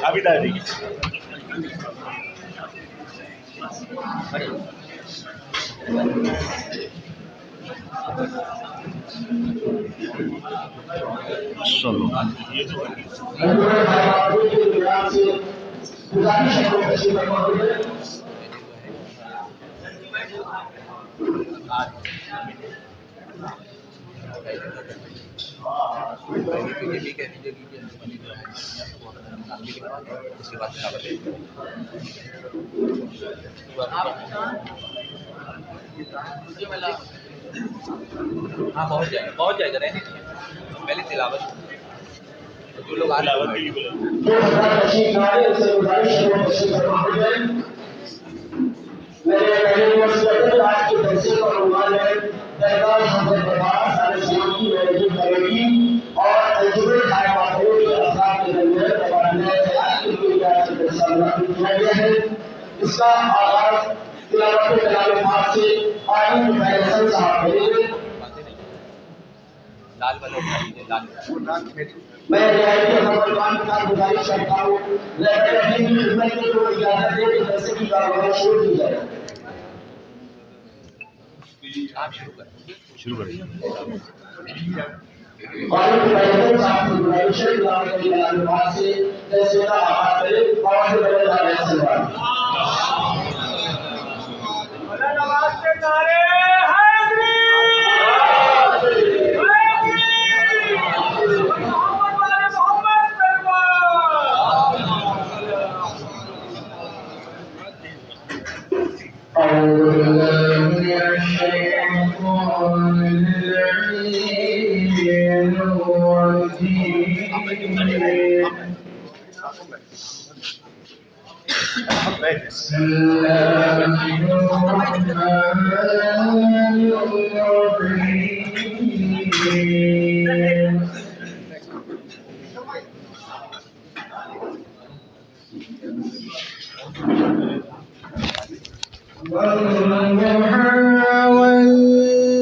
अभी डालेंगे चलो हाँ पहुँच जाएगा रहने पहले तिलावत जो लोग आ इसका आगाज तिलावत कलाम से आलिम फैसल साहब करेंगे। लाल वाले मैं रियायत नंबर 1 का गुजारिश करता हूँ लाइब्रेरी की खिदमत के जो इजाजत दे कि जैसे की कार्रवाई शुरू की जाए। आप शुरू करिए आलिम फैसल साहब की गुजारिश है तिलावत कलाम से जैसे का आगाज करें और से बड़े लाल सलवार नमाज के नारे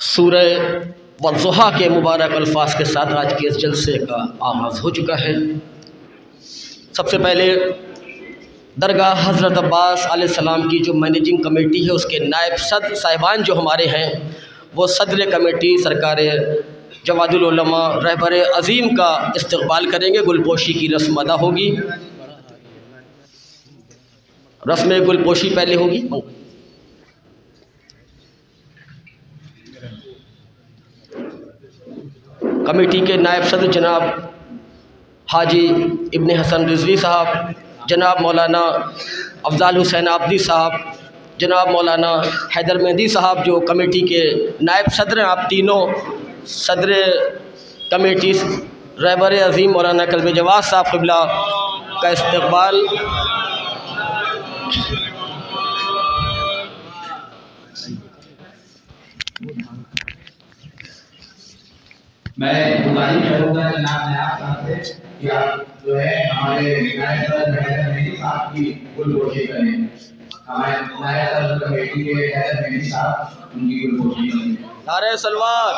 सूरह वज़ुहा के मुबारक अल्फाज के साथ आज के इस जलसे का आगाज़ हो चुका है। सबसे पहले दरगाह हज़रत अब्बास अलैहिस्सलाम की जो मैनेजिंग कमेटी है उसके नायब सदर साहिबान जो हमारे हैं वो सदर कमेटी सरकार जवादुल उलमा रहबर अज़ीम का इस्तक़बाल करेंगे। गुलपोशी की रस्म अदा होगी। रस्म गुलपोशी पहले होगी। कमेटी के नायब सदर जनाब हाजी इब्ने हसन रिजवी साहब, जनाब मौलाना अफजाल हुसैन आबदी साहब, जनाब मौलाना हैदर मेहदी साहब जो कमेटी के नायब सदर हैं। आप तीनों सदर कमेटी रहबर अज़ीम मौलाना कल्बे जवाद साहब क़िबला का इस्तक़बाल। मैं गुजारिश करूँगा जनाब नायब साहब से कि आप जो है हमारे नायब सदर हैदर मेहदी साहब की गुलपोशी करें। हमारे नायब सदर कमेटी के हैदर मेहदी साहब उनकी गुलपोशी करें। नारे सलवात।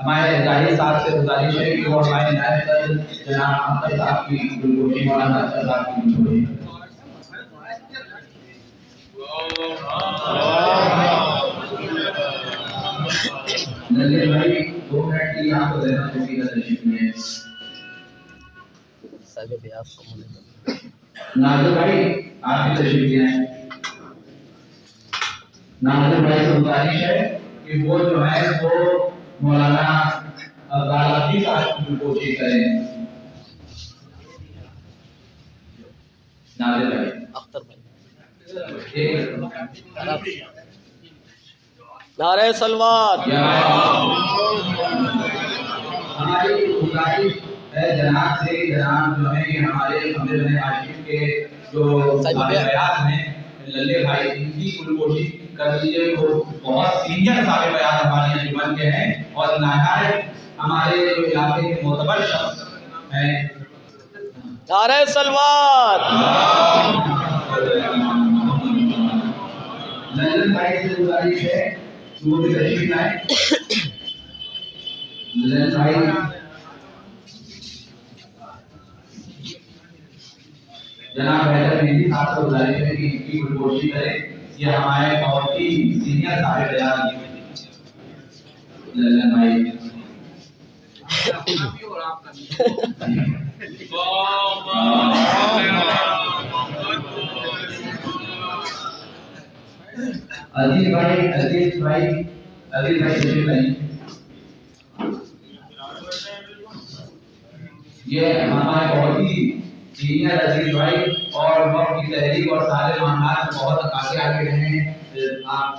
हमारे जाहिर साहब से गुजारिश है कि वो हमारे नायब सदर जनाब अख्तर साहब की गुलपोशी मौलाना अख्तर साहब की गुलपोशी नज़ीर भाई 2 मिनट की आपको देना होगी तशरीफ में। नाज़िर भाई आप भी तशरीफ ले आए। नाज़िर भाई से गुजारिश है कि वो जो है वो मौलाना गालाती साहब की कोशिश करें। नाज़िर भाई अख्तर भाई एक नारे सलवात। हमारी गुजारिश है जनाब से, जनाब जो है कि हमारे अमीर हाशिम के जो बयान हैं लल्ले भाई इनकी गुलपोशी कर लीजिए। वो बहुत सीनियर साहब बयान हमारे जीवन के हैं और नाहायत हमारे जो इलाके के मोतबर शख्स हैं। नारे सलवात। लल्ले भाई से गुजारिश है वो भी तशरीफ लाए। लल्ले भाई जनाब हैदर मेहदी साहब से गुजारिश है कि इनकी गुलपोशी करें। ये हमारे बहुत ही सीनियर साहिब बयान लल्ले भाई अजीज भाई तशरीफ लाइए। ये हमारे बहुत ही सीनियर अजीज भाई और वक्त की तहरीक और सारे मामलात में बहुत आगे आगे रहे हैं। आप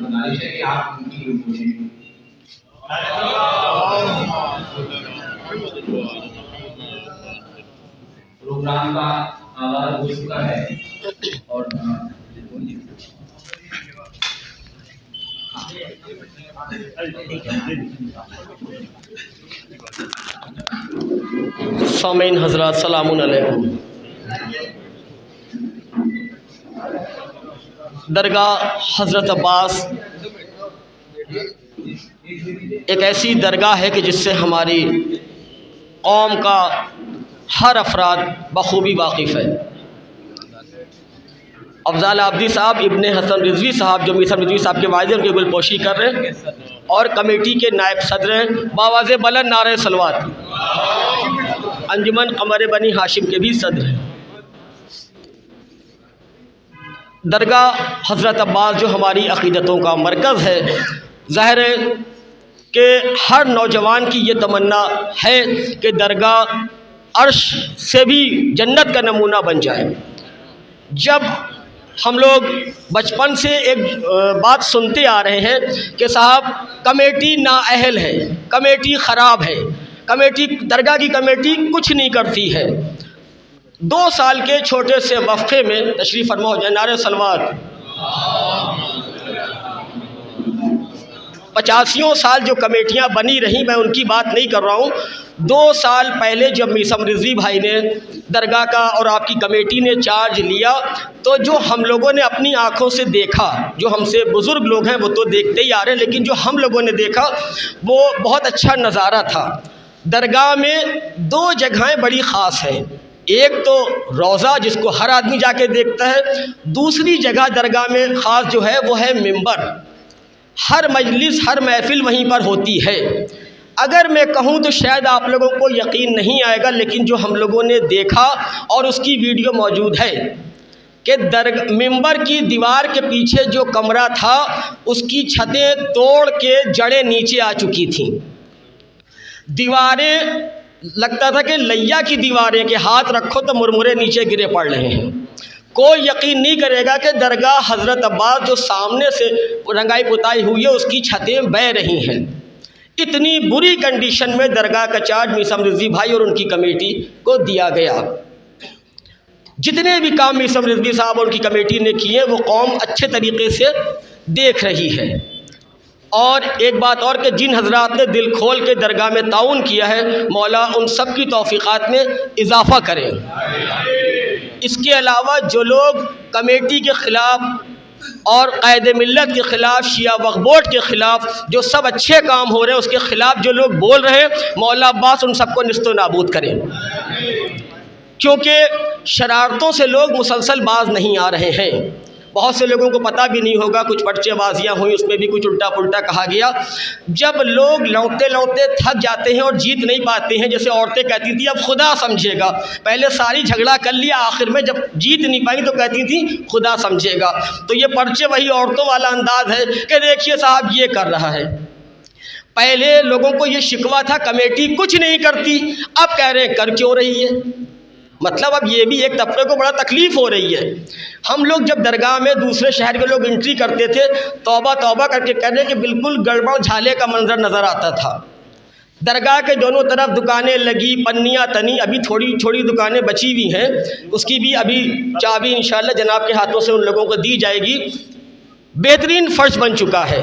गुजारिश है कि आप उनकी गुलपोशी प्रोग्राम का आगाज हो चुका है और सामीन हज़रात सलामुन अलैकुम। दरगाह हज़रत अब्बास एक ऐसी दरगाह है कि जिससे हमारी कौम का हर अफराद बखूबी वाकिफ़ है। अफजाल आबदी साहब इब्ने हसन रिजवी साहब जो मिसर रिजवी साहब के वालिद उनकी गुलपोशी कर रहे हैं और कमेटी के नायब सदर हैं बावाज़े बुलंद नारे सलवात, अंजुमन कमर बनी हाशिम के भी सदर हैं। दरगाह हज़रत अब्बास जो हमारी अक़ीदतों का मरकज़ है, ज़ाहिर है कि हर नौजवान की ये तमन्ना है कि दरगाह अर्श से भी जन्नत का नमूना बन जाए। जब हम लोग बचपन से एक बात सुनते आ रहे हैं कि साहब कमेटी नाअहल है, कमेटी ख़राब है, कमेटी दरगाह की कमेटी कुछ नहीं करती है। 2 साल के छोटे से वक्फे में तशरीफ़ फरमा हो जाए, नारे सलवात। 85 साल जो कमेटियां बनी रहीं, मैं उनकी बात नहीं कर रहा हूँ। 2 साल पहले जब मीसम रिजवी भाई ने दरगाह का और आपकी कमेटी ने चार्ज लिया, तो जो हम लोगों ने अपनी आँखों से देखा, जो हमसे बुज़ुर्ग लोग हैं वो तो देखते ही आ रहे हैं, लेकिन जो हम लोगों ने देखा वो बहुत अच्छा नज़ारा था। दरगाह में 2 जगहें बड़ी ख़ास हैं। एक तो रोज़ा जिसको हर आदमी जाके देखता है, दूसरी जगह दरगाह में ख़ास जो है वो है मिंबर। हर मजलिस हर महफ़िल वहीं पर होती है। अगर मैं कहूँ तो शायद आप लोगों को यकीन नहीं आएगा, लेकिन जो हम लोगों ने देखा और उसकी वीडियो मौजूद है कि मिंबर की दीवार के पीछे जो कमरा था उसकी छतें तोड़ के जड़ें नीचे आ चुकी थीं। दीवारें लगता था कि लैया की दीवारें के हाथ रखो तो मुरमुरे नीचे गिरे पड़ रहे हैं। कोई यकीन नहीं करेगा कि दरगाह हज़रत अब्बास जो सामने से रंगाई पुताई हुई है उसकी छतें बह रही हैं। इतनी बुरी कंडीशन में दरगाह का चार्ज मीसम रिजवी भाई और उनकी कमेटी को दिया गया। जितने भी काम मीसम रिजवी साहब और उनकी कमेटी ने किए वो कौम अच्छे तरीके से देख रही है। और एक बात और कि जिन हजरात ने दिल खोल के दरगाह में ताउन किया है, मौला उन सब की तौफ़ीक़ात में इजाफ़ा करें। इसके अलावा जो लोग कमेटी के ख़िलाफ़ और क़ायदे मिल्लत के ख़िलाफ़, शिया वक्फ़ बोर्ड के ख़िलाफ़ जो सब अच्छे काम हो रहे हैं उसके ख़िलाफ़ जो लोग बोल रहे हैं, मौला अब्बास उन सबको निस्तो नाबूद करें। क्योंकि शरारतों से लोग मुसलसल बाज नहीं आ रहे हैं। बहुत से लोगों को पता भी नहीं होगा, कुछ पर्चेबाजियाँ हुई, उसमें भी कुछ उल्टा पुल्टा कहा गया। जब लोग लौटते लौटते थक जाते हैं और जीत नहीं पाते हैं, जैसे औरतें कहती थी अब खुदा समझेगा, पहले सारी झगड़ा कर लिया, आखिर में जब जीत नहीं पाई तो कहती थी खुदा समझेगा। तो ये पर्चे वही औरतों वाला अंदाज़ है कि देखिए साहब ये कर रहा है। पहले लोगों को ये शिकवा था कमेटी कुछ नहीं करती, अब कह रहे हैं कर क्यों रही है। मतलब अब ये भी एक तबके को बड़ा तकलीफ़ हो रही है। हम लोग जब दरगाह में दूसरे शहर के लोग एंट्री करते थे, तौबा तौबा करके कह रहे कि बिल्कुल गड़बड़ झाले का मंजर नज़र आता था। दरगाह के दोनों तरफ दुकानें लगी, पन्नियाँ तनी, अभी थोड़ी थोड़ी दुकानें बची हुई हैं, उसकी भी अभी चाबी इंशाल्लाह जनाब के हाथों से उन लोगों को दी जाएगी। बेहतरीन फ़र्श बन चुका है,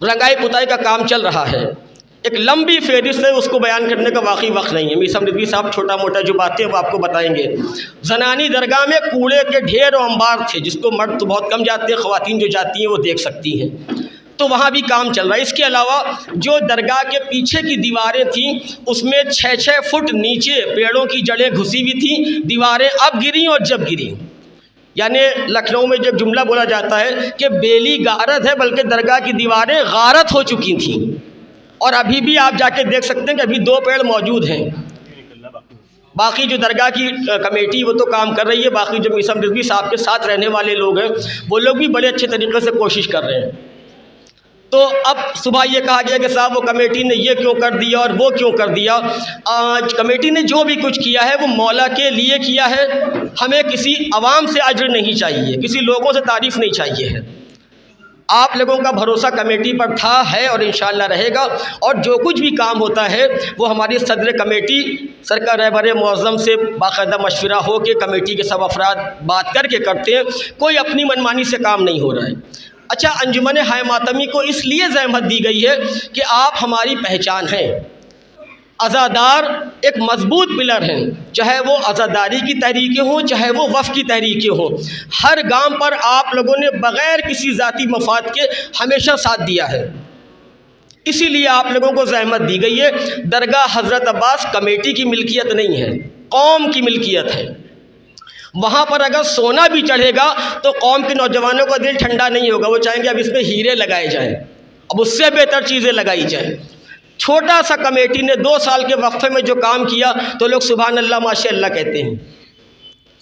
रंगाई पुताई का काम चल रहा है। एक लंबी फहरिस्त है, उसको बयान करने का वाकई वक्त नहीं है। मीसम रिजवी साहब छोटा मोटा जो बातें वो आपको बताएंगे। ज़नानी दरगाह में कूड़े के ढेर और अंबार थे, जिसको मर्द तो बहुत कम जाते हैं, ख़वातीन जो जाती हैं वो देख सकती हैं, तो वहाँ भी काम चल रहा है। इसके अलावा जो दरगाह के पीछे की दीवारें थीं उसमें 6-6 फुट नीचे पेड़ों की जड़ें घुसी हुई थीं। दीवारें अब गिरी और जब गिरी, यानी लखनऊ में जब जुमला बोला जाता है कि बेली गारत है, बल्कि दरगाह की दीवारें गारत हो चुकी थीं। और अभी भी आप जाके देख सकते हैं कि अभी 2 पेड़ मौजूद हैं। बाकी जो दरगाह की कमेटी वो तो काम कर रही है, बाकी जो मीसम रिजवी साहब के साथ रहने वाले लोग हैं वो लोग भी बड़े अच्छे तरीके से कोशिश कर रहे हैं। तो अब सुबह ये कहा गया कि साहब वो कमेटी ने ये क्यों कर दिया और वो क्यों कर दिया। आज कमेटी ने जो भी कुछ किया है वो मौला के लिए किया है। हमें किसी अवाम से अजर नहीं चाहिए, किसी लोगों से तारीफ़ नहीं चाहिए है। आप लोगों का भरोसा कमेटी पर था, है और इंशाअल्लाह रहेगा। और जो कुछ भी काम होता है वो हमारी सदर कमेटी सरकार रहबर मुअज़्ज़म से बाकायदा मशवरा हो के कमेटी के सब अफराद बात करके करते हैं। कोई अपनी मनमानी से काम नहीं हो रहा है। अच्छा, अंजुमन हाय मातमी को इसलिए ज़हमत दी गई है कि आप हमारी पहचान हैं। अज़ादार एक मजबूत पिलर हैं, चाहे वो अज़ादारी की तहरीकें हों, चाहे वो वफ़ की तहरीकें हों। हर गांव पर आप लोगों ने बग़ैर किसी ज़ाती मफाद के हमेशा साथ दिया है। इसीलिए आप लोगों को ज़हमत दी गई है। दरगाह हज़रत अब्बास कमेटी की मिल्कियत नहीं है, कौम की मिल्कियत है। वहाँ पर अगर सोना भी चढ़ेगा तो कौम के नौजवानों का दिल ठंडा नहीं होगा, वो चाहेंगे अब इसमें हीरे लगाए जाएं, अब उससे बेहतर चीज़ें लगाई जाएं। छोटा सा कमेटी ने 2 साल के वक्फे में जो काम किया तो लोग सुभान अल्लाह माशाअल्लाह कहते हैं।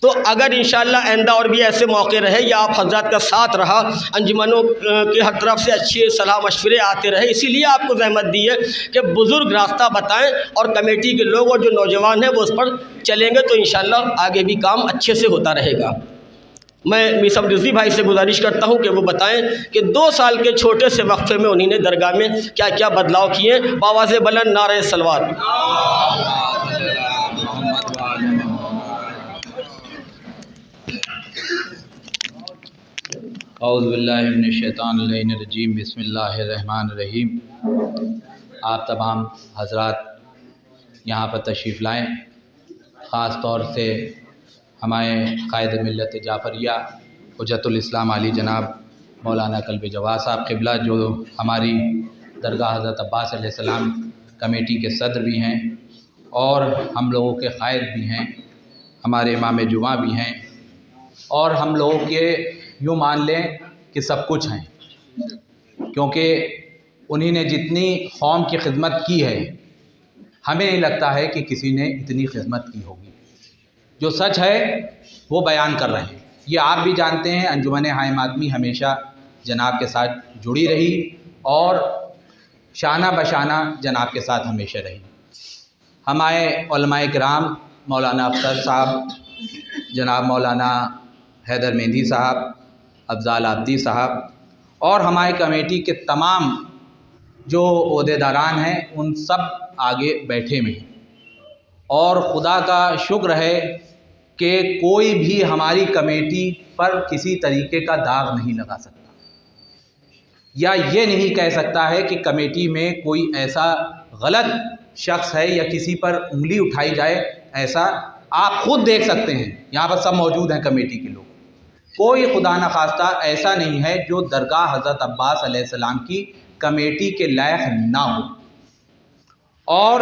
तो अगर इंशाअल्लाह आइंदा और भी ऐसे मौके रहे या आप हजरत का साथ रहा, अंजुमनों की हर तरफ से अच्छे सलाह मशवरे आते रहे, इसीलिए आपको ज़हमत दी है कि बुज़ुर्ग रास्ता बताएं और कमेटी के लोग और जो नौजवान हैं वो उस पर चलेंगे तो इंशाअल्लाह आगे भी काम अच्छे से होता रहेगा। मैं मिसम रिजवी भाई से गुजारिश करता हूं कि वो बताएं कि 2 साल के छोटे से वक्फे में उन्हीं ने दरगाह में क्या क्या बदलाव किए। बावाज़े बुलंद नारे सलवात। औज़ुबिल्लाहिमिनश्शैतानिर्रजीम, बिस्मिल्लाहिर्रहमानिर्रहीम। आप तमाम हज़रात यहाँ पर तशरीफ़ लाएँ, ख़ास तौर से हमारे क़ायद मिल्लत जाफ़रिया हुज्जतुल इस्लाम आली जनाब मौलाना कल्ब जवाद साहब क़िबला, जो हमारी दरगाह हज़रत अब्बास अलैहिस्सलाम कमेटी के सदर भी हैं और हम लोगों के क़ायद भी हैं, हमारे इमाम जुमा भी हैं और हम लोगों के यूँ मान लें कि सब कुछ हैं, क्योंकि उन्हीं ने जितनी कौम की खिदमत की है हमें नहीं लगता है कि किसी ने इतनी खिदमत की होगी। जो सच है वो बयान कर रहे हैं। ये आप भी जानते हैं, अंजुमन हाइम आदमी हमेशा जनाब के साथ जुड़ी रही और शाना बशाना जनाब के साथ हमेशा रही। हमारे उलमाए किराम मौलाना अख्तर साहब, जनाब मौलाना हैदर मेहंदी साहब, अफजाल आब्दी साहब और हमारी कमेटी के तमाम जो ओहदेदारान हैं उन सब आगे बैठे हुए हैं और ख़ुदा का शुक्र है कि कोई भी हमारी कमेटी पर किसी तरीके का दाग नहीं लगा सकता या ये नहीं कह सकता है कि कमेटी में कोई ऐसा गलत शख्स है या किसी पर उंगली उठाई जाए। ऐसा आप खुद देख सकते हैं, यहाँ पर सब मौजूद हैं कमेटी के लोग। कोई खुदा न खास्ता ऐसा नहीं है जो दरगाह हज़रत अब्बास अलैहिस्सलाम की कमेटी के लायक ना हो। और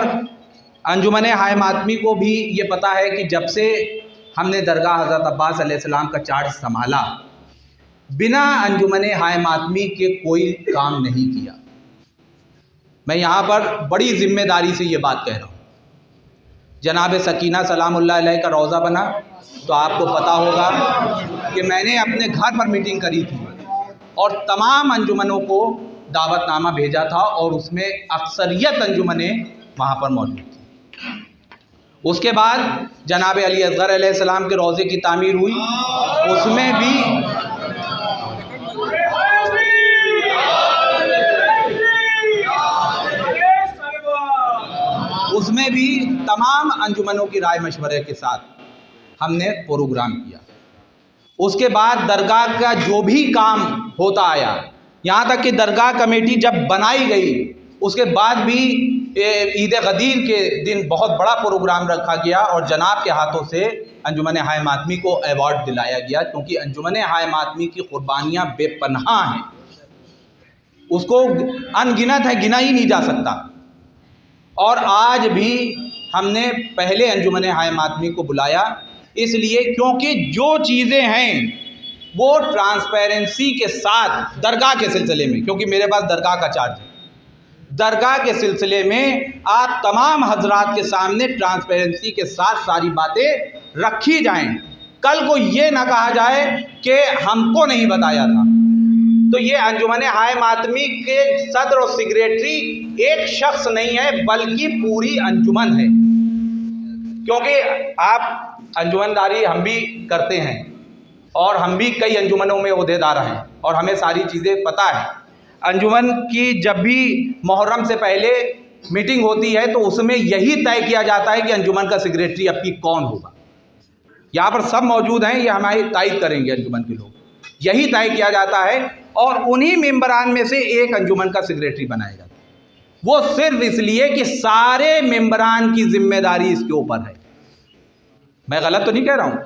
अंजुमन हाइम आदमी को भी ये पता है कि जब से हमने दरगाह हज़रत अब्बास अलैहिस्सलाम का चार्ज संभाला, बिना अंजुमन हाइम आदमी के कोई काम नहीं किया। मैं यहाँ पर बड़ी ज़िम्मेदारी से ये बात कह रहा हूँ। जनाब सकीना सलामुल्लाह अलैह का रोज़ा बना तो आपको पता होगा कि मैंने अपने घर पर मीटिंग करी थी और तमाम अंजुमनों को दावतनामा भेजा था और उसमें अक्सरियत अंजुमनें वहाँ पर मौजूद थी। उसके बाद जनाब अली असगर अलैहिस्सलाम के रोज़े की तामीर हुई, उसमें भी तमाम अंजुमनों की राय मशवरे के साथ हमने प्रोग्राम किया। उसके बाद दरगाह का जो भी काम होता आया, यहाँ तक कि दरगाह कमेटी जब बनाई गई उसके बाद भी ईद गदीर के दिन बहुत बड़ा प्रोग्राम रखा गया और जनाब के हाथों से अंजुमन हाइम आदमी को अवार्ड दिलाया गया, क्योंकि अंजुमन हाइम आदमी की कुर्बानियाँ बेपनाह हैं, उसको अनगिनत है, गिना ही नहीं जा सकता। और आज भी हमने पहले अंजुमन हाइम आदमी को बुलाया इसलिए क्योंकि जो चीज़ें हैं वो ट्रांसपेरेंसी के साथ दरगाह के सिलसिले में, क्योंकि मेरे पास दरगाह का चार्ज है, दरगाह के सिलसिले में आप तमाम हजरात के सामने ट्रांसपेरेंसी के साथ सारी बातें रखी जाएं। कल को ये ना कहा जाए कि हमको नहीं बताया था। तो ये अंजुमन हाइम आदमी के सदर और सेक्रेटरी एक शख्स नहीं है बल्कि पूरी अंजुमन है, क्योंकि आप अंजुमनदारी हम भी करते हैं और हम भी कई अंजुमनों में ओहदेदार हैं और हमें सारी चीज़ें पता है। अंजुमन की जब भी मुहर्रम से पहले मीटिंग होती है तो उसमें यही तय किया जाता है कि अंजुमन का सेक्रेटरी अब की कौन होगा। यहाँ पर सब मौजूद हैं, ये हमारी तायद करेंगे अंजुमन के लोग, यही तय किया जाता है और उन्हीं मेंबरान में से एक अंजुमन का सेक्रेटरी बनाया जाता है। वो सिर्फ इसलिए कि सारे मेंबरान की जिम्मेदारी इसके ऊपर है। मैं गलत तो नहीं कह रहा हूँ।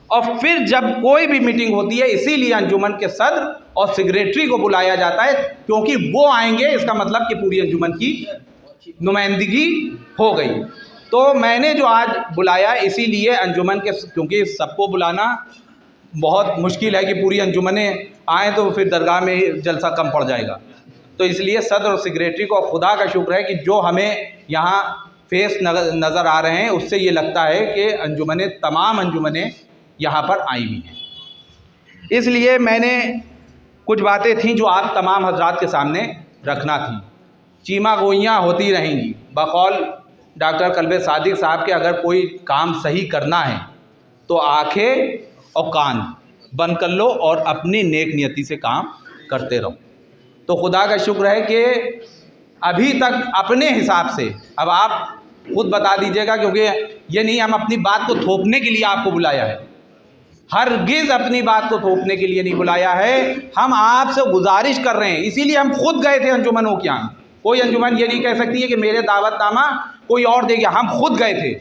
और फिर जब कोई भी मीटिंग होती है इसीलिए अंजुमन के सदर और सेक्रेटरी को बुलाया जाता है, क्योंकि वो आएंगे, इसका मतलब कि पूरी अंजुमन की नुमाइंदगी हो गई। तो मैंने जो आज बुलाया इसीलिए अंजुमन के, क्योंकि सबको बुलाना बहुत मुश्किल है कि पूरी अंजुमनें आएँ तो फिर दरगाह में जलसा कम पड़ जाएगा। तो इसलिए सदर और सेक्रेटरी को खुदा का शुक्र है कि जो हमें यहाँ फेस नज़र आ रहे हैं, उससे ये लगता है कि अंजुमनें, तमाम अंजुमनें यहाँ पर आई हुई हैं। इसलिए मैंने कुछ बातें थीं जो आप तमाम हजरात के सामने रखना थी। चीमा गोइयाँ होती रहेंगी। बकौल डॉक्टर कल्बे सादिक साहब के अगर कोई काम सही करना है तो आँखें और कान बंद कर लो और अपनी नेक नियति से काम करते रहो। तो खुदा का शुक्र है कि अभी तक अपने हिसाब से, अब आप खुद बता दीजिएगा, क्योंकि ये नहीं हम अपनी बात को थोपने के लिए आपको बुलाया है, हरगिज़ अपनी बात को थोपने के लिए नहीं बुलाया है। हम आपसे गुजारिश कर रहे हैं, इसीलिए हम खुद गए थे अंजुमनों के यहाँ। कोई अंजुमन ये नहीं कह सकती है कि मेरे दावतनामा कोई और दे गया, हम खुद गए थे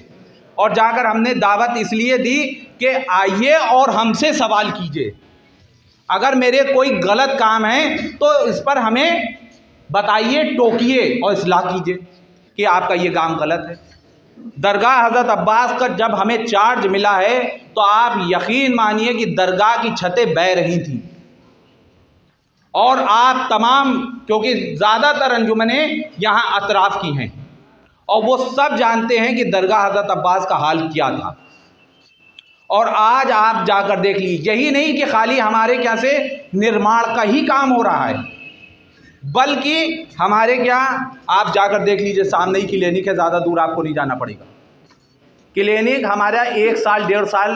और जाकर हमने दावत इसलिए दी कि आइए और हमसे सवाल कीजिए। अगर मेरे कोई गलत काम है तो इस पर हमें बताइए, टोकिए और इस्लाह कीजिए कि आपका ये काम गलत है। दरगाह हज़रत अब्बास का जब हमें चार्ज मिला है तो आप यकीन मानिए कि दरगाह की छतें बह रही थीं और आप तमाम, क्योंकि ज़्यादातर अंजुमनें यहाँ अतराफ़ की हैं और वो सब जानते हैं कि दरगाह हज़रत अब्बास का हाल क्या था। और आज आप जाकर देख लीजिए, यही नहीं कि खाली हमारे क्या से निर्माण का ही काम हो रहा है, बल्कि हमारे क्या, आप जाकर देख लीजिए, सामने ही क्लिनिक है, ज़्यादा दूर आपको नहीं जाना पड़ेगा। क्लिनिक हमारा 1 साल 1.5 साल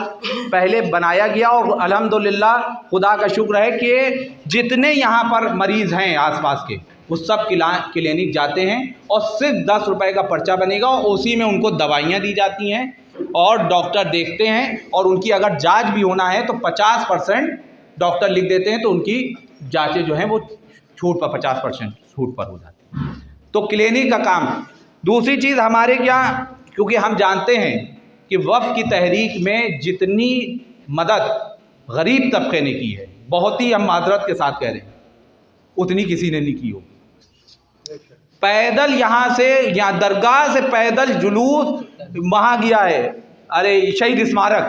पहले बनाया गया और अल्हम्दुलिल्लाह खुदा का शुक्र है कि जितने यहाँ पर मरीज़ हैं आसपास के, वो सब क्लिनिक जाते हैं और सिर्फ 10 रुपए का पर्चा बनेगा और उसी में उनको दवाइयाँ दी जाती हैं और डॉक्टर देखते हैं। और उनकी अगर जांच भी होना है तो 50% डॉक्टर लिख देते हैं, तो उनकी जांचें जो हैं वो छूट पर 50% छूट पर हो जाती है। तो क्लिनिक का काम। दूसरी चीज़ हमारे क्या, क्योंकि हम जानते हैं कि वफ़ की तहरीक में जितनी मदद गरीब तबके ने की है, बहुत ही हम माजरत के साथ कह रहे हैं, उतनी किसी ने नहीं की होगी। पैदल यहाँ से, यहाँ दरगाह से पैदल जुलूस वहाँ गया है, अरे शहीद स्मारक,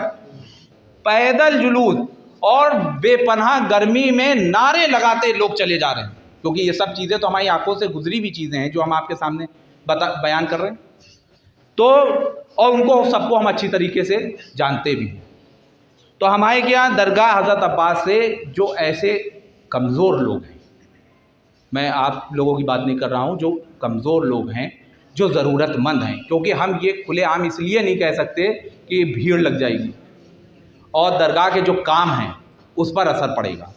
पैदल जुलूस, और बेपनाह गर्मी में नारे लगाते लोग चले जा रहे हैं, क्योंकि ये सब चीज़ें तो हमारी आंखों से गुजरी हुई चीज़ें हैं जो हम आपके सामने बयान कर रहे हैं। तो और उनको सबको हम अच्छी तरीके से जानते भी हैं। तो हमारे क्या दरगाह हज़रत अब्बास से जो ऐसे कमज़ोर लोग हैं, मैं आप लोगों की बात नहीं कर रहा हूँ, जो कमज़ोर लोग हैं, जो ज़रूरतमंद हैं, क्योंकि हम ये खुलेआम इसलिए नहीं कह सकते कि भीड़ लग जाएगी और दरगाह के जो काम हैं उस पर असर पड़ेगा।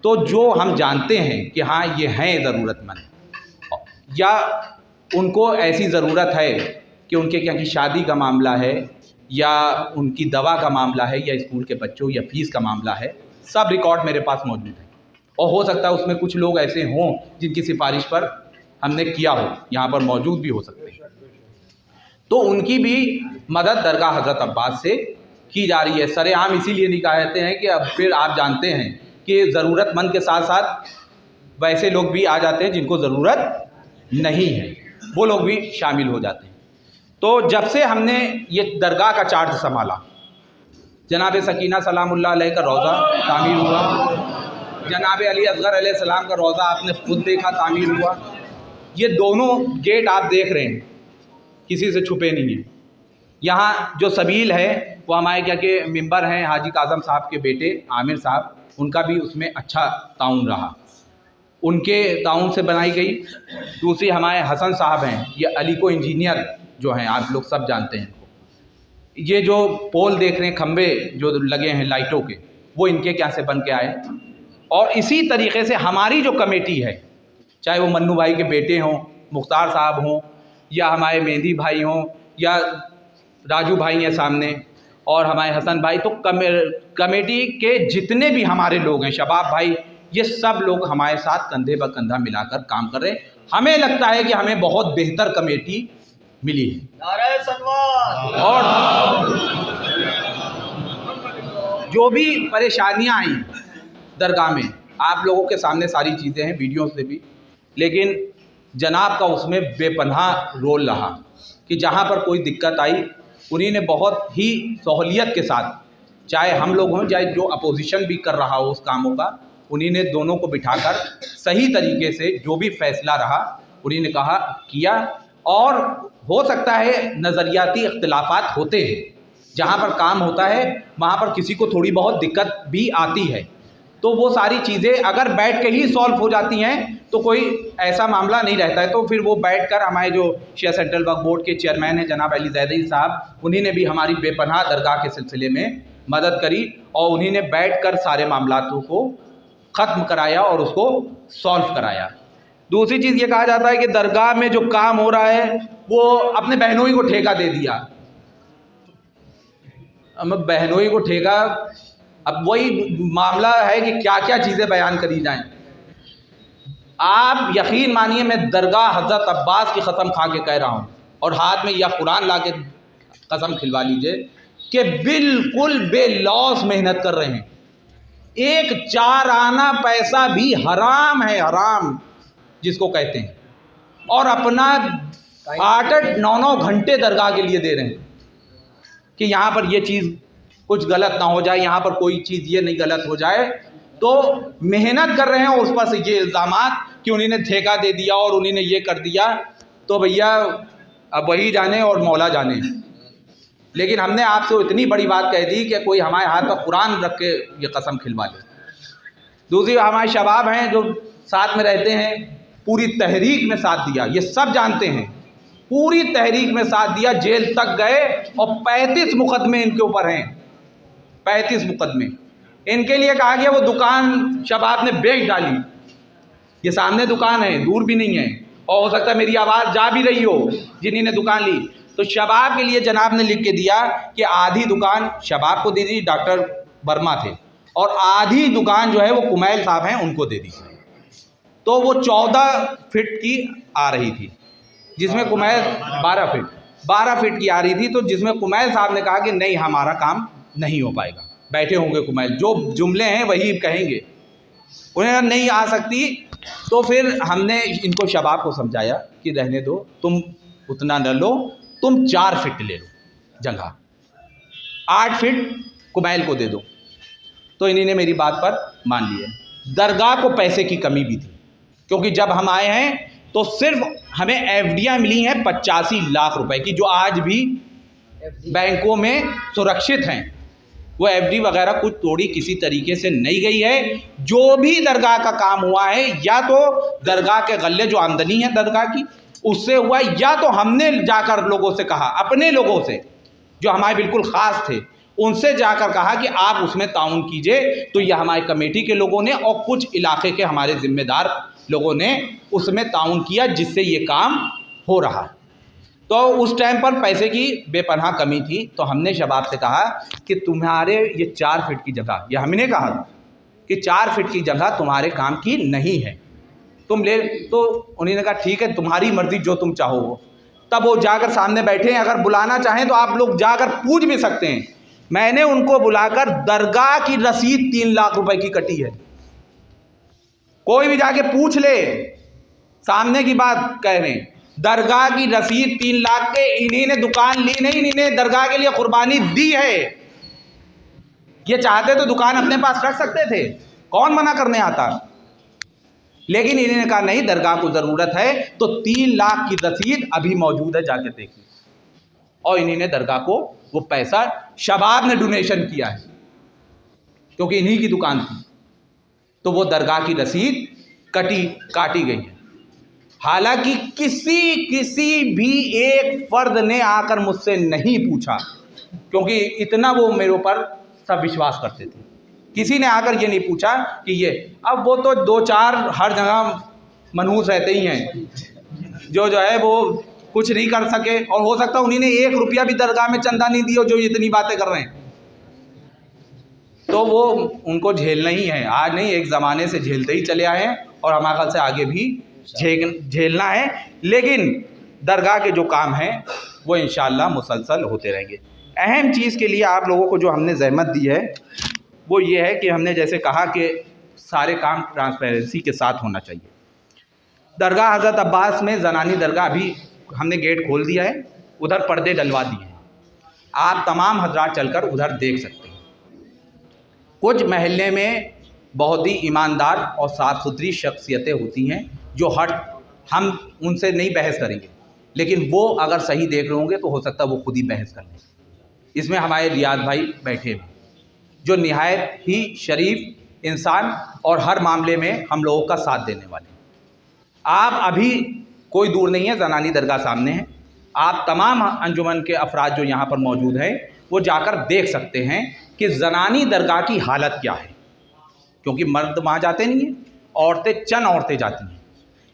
तो जो हम जानते हैं कि हाँ ये हैं ज़रूरतमंद, या उनको ऐसी ज़रूरत है कि उनके क्या की शादी का मामला है, या उनकी दवा का मामला है, या स्कूल के बच्चों या फ़ीस का मामला है, सब रिकॉर्ड मेरे पास मौजूद है। और हो सकता है उसमें कुछ लोग ऐसे हों जिनकी सिफारिश पर हमने किया हो, यहाँ पर मौजूद भी हो सकते हैं। तो उनकी भी मदद दरगाह हज़रत अब्बास से की जा रही है। सरेआम इसीलिए नहीं कहते हैं कि अब फिर आप जानते हैं कि ज़रूरतमंद के साथ साथ वैसे लोग भी आ जाते हैं जिनको ज़रूरत नहीं है, वो लोग भी शामिल हो जाते हैं। तो जब से हमने ये दरगाह का चार्ज संभाला, जनाब सकीना सलामुल्लाह अलैह का रोज़ा तामीर हुआ, जनाब अली असगर अलैहिस्सलाम का रोज़ा आपने खुद देखा तामीर हुआ। ये दोनों गेट आप देख रहे हैं, किसी से छुपे नहीं हैं। यहाँ जो सबील है वो हमारे क्या के मिंबर हैं हाजी काज़म साहब के बेटे आमिर साहब, उनका भी उसमें अच्छा ताउन रहा, उनके ताउन से बनाई गई। दूसरी हमारे हसन साहब हैं, ये अलीको इंजीनियर जो हैं, आप लोग सब जानते हैं। ये जो पोल देख रहे हैं, खंबे जो लगे हैं लाइटों के, वो इनके क्या से बन के आए। और इसी तरीके से हमारी जो कमेटी है, चाहे वो मन्नू भाई के बेटे हों, मुख्तार साहब हों, या हमारे मेहंदी भाई हों, या राजू भाई हैं सामने, और हमारे हसन भाई, तो कमेटी के जितने भी हमारे लोग हैं, शबाब भाई, ये सब लोग हमारे साथ कंधे पर कंधा मिलाकर काम कर रहे हैं। हमें लगता है कि हमें बहुत बेहतर कमेटी मिली है। नारे सनवार। और जो भी परेशानियां आई दरगाह में, आप लोगों के सामने सारी चीज़ें हैं वीडियो से भी, लेकिन जनाब का उसमें बेपनाह रोल रहा कि जहाँ पर कोई दिक्कत आई उन्हीं ने बहुत ही सहूलियत के साथ, चाहे हम लोग हों चाहे जो अपोजिशन भी कर रहा हो उस कामों का, उन्हीं ने दोनों को बिठाकर सही तरीके से जो भी फैसला रहा उन्हीं ने कहा किया। और हो सकता है नज़रियाती इख्तिलाफात होते हैं, जहाँ पर काम होता है वहाँ पर किसी को थोड़ी बहुत दिक्कत भी आती है, तो वो सारी चीज़ें अगर बैठ के ही सॉल्व हो जाती हैं तो कोई ऐसा मामला नहीं रहता है। तो फिर वो बैठकर हमारे जो शिया सेंट्रल वक्फ बोर्ड के चेयरमैन हैं जनाब अली ज़ैदी साहब, उन्हीं ने भी हमारी बेपनाह दरगाह के सिलसिले में मदद करी और उन्हीं ने बैठकर सारे मामलातों को ख़त्म कराया और उसको सॉल्व कराया। दूसरी चीज़ ये कहा जाता है कि दरगाह में जो काम हो रहा है वो अपने बहनोई को ठेका दे दिया। अब बहनोई को ठेका, अब वही मामला है कि क्या क्या चीज़ें बयान करी जाएं। आप यकीन मानिए मैं दरगाह हज़रत अब्बास की कसम खा के कह रहा हूँ और हाथ में या कुरान ला के कसम खिलवा लीजिए कि बिल्कुल बेलौस मेहनत कर रहे हैं। एक 4 आना पैसा भी हराम है, हराम जिसको कहते हैं, और अपना 8-8, 9-9 घंटे दरगाह के लिए दे रहे हैं कि यहाँ पर ये चीज़ कुछ गलत ना हो जाए, यहाँ पर कोई चीज़ ये नहीं गलत हो जाए। तो मेहनत कर रहे हैं और उस पर से ये इल्ज़ामात कि उन्हीं ने ठेका दे दिया और उन्हीं ने ये कर दिया, तो भैया अब वही जाने और मौला जाने। लेकिन हमने आपसे इतनी बड़ी बात कह दी कि कोई हमारे हाथ पर कुरान रख के ये कसम खिलवा ले। दूसरी हमारे शबाब हैं जो साथ में रहते हैं, पूरी तहरीक में साथ दिया, ये सब जानते हैं, पूरी तहरीक में साथ दिया, जेल तक गए और 35 मुकदमे इनके ऊपर हैं, 35 मुकदमे। इनके लिए कहा गया वो दुकान शबाब ने बेच डाली, ये सामने दुकान है, दूर भी नहीं है, और हो सकता है मेरी आवाज़ जा भी रही हो जिन्हीं ने दुकान ली। तो शबाब के लिए जनाब ने लिख के दिया कि आधी दुकान शबाब को दे दी, डॉक्टर वर्मा थे, और आधी दुकान जो है वो कुमैल साहब हैं उनको दे दी। तो वो 14 फीट की आ रही थी, जिसमें कुमैल 12 फीट की आ रही थी, तो जिसमें कुमैल साहब ने कहा कि नहीं हमारा काम नहीं हो पाएगा, बैठे होंगे कुमैल, जो जुमले हैं वही कहेंगे, उन्हें नहीं आ सकती। तो फिर हमने इनको शबाब को समझाया कि रहने दो, तुम उतना न लो, तुम 4 फीट ले लो जगह, 8 फीट कुमैल को दे दो। तो इन्हीं ने मेरी बात पर मान लिया। दरगाह को पैसे की कमी भी थी, क्योंकि जब हम आए हैं तो सिर्फ हमें एफडियाँ मिली हैं 85 लाख रुपए की, जो आज भी बैंकों में सुरक्षित हैं। वो एफडी वगैरह कुछ तोड़ी किसी तरीके से नहीं गई है। जो भी दरगाह का काम हुआ है या तो दरगाह के गल्ले जो आमदनी है दरगाह की उससे हुआ, या तो हमने जाकर लोगों से कहा, अपने लोगों से जो हमारे बिल्कुल ख़ास थे उनसे जाकर कहा कि आप उसमें ताउन कीजिए। तो यह हमारी कमेटी के लोगों ने और कुछ इलाके के हमारे ज़िम्मेदार लोगों ने उसमें ताउन किया, जिससे ये काम हो रहा। तो उस टाइम पर पैसे की बेपनाह कमी थी। तो हमने शबाब से कहा कि तुम्हारे ये 4 फीट की जगह, ये हमने कहा कि 4 फीट की जगह तुम्हारे काम की नहीं है, तुम ले। तो उन्होंने कहा ठीक है तुम्हारी मर्ज़ी, जो तुम चाहो वो। तब वो जाकर सामने बैठे हैं, अगर बुलाना चाहें तो आप लोग जाकर पूछ भी सकते हैं। मैंने उनको बुलाकर दरगाह की रसीद 3 लाख रुपए की कटी है, कोई भी जाके पूछ ले, सामने की बात कह रहे हैं। दरगाह की रसीद 3 लाख के, इन्हीं ने दुकान ली नहीं, इन्हीं ने दरगाह के लिए कुर्बानी दी है। ये चाहते तो दुकान अपने पास रख सकते थे, कौन मना करने आता, लेकिन इन्होंने कहा नहीं दरगाह को ज़रूरत है। तो 3 लाख की रसीद अभी मौजूद है, जाके देखिए। और इन्होंने दरगाह को वो पैसा शबाब ने डोनेशन किया है, क्योंकि इन्हीं की दुकान थी। तो वो दरगाह की रसीद काटी गई है। हालांकि किसी भी एक फ़र्द ने आकर मुझसे नहीं पूछा, क्योंकि इतना वो मेरे ऊपर सब विश्वास करते थे। किसी ने आकर ये नहीं पूछा कि ये, अब वो तो 2-4 हर जगह मनहूस रहते ही हैं, जो है वो कुछ नहीं कर सके। और हो सकता है उन्हीं ने 1 रुपया भी दरगाह में चंदा नहीं दिया, जो इतनी बातें कर रहे हैं। तो वो उनको झेलना ही है, आज नहीं एक ज़माने से झेलते ही चले आए हैं और हमारे ख्याल से आगे भी झेलना है। लेकिन दरगाह के जो काम हैं वो इंशाअल्लाह मुसलसल होते रहेंगे। अहम चीज़ के लिए आप लोगों को जो हमने ज़हमत दी है वो ये है कि हमने जैसे कहा कि सारे काम ट्रांसपेरेंसी के साथ होना चाहिए। दरगाह हज़रत अब्बास में ज़नानी दरगाह अभी हमने गेट खोल दिया है, उधर पर्दे डलवा दिए हैं, आप तमाम हजरात चलकर उधर देख सकते हैं। कुछ महल्ले में बहुत ही ईमानदार और साफ़ सुथरी शख्सियतें होती हैं जो हम उनसे नहीं बहस करेंगे, लेकिन वो अगर सही देख रहे होंगे तो हो सकता है वो खुद ही बहस कर लें। इसमें हमारे रियाज भाई बैठे हैं जो निहायत ही शरीफ इंसान और हर मामले में हम लोगों का साथ देने वाले। आप अभी कोई दूर नहीं है, ज़नानी दरगाह सामने है, आप तमाम अंजुमन के अफराद जो यहाँ पर मौजूद हैं वो जाकर देख सकते हैं कि ज़नानी दरगाह की हालत क्या है, क्योंकि मर्द वहाँ जाते नहीं हैं, औरतें चंद औरतें जाती हैं।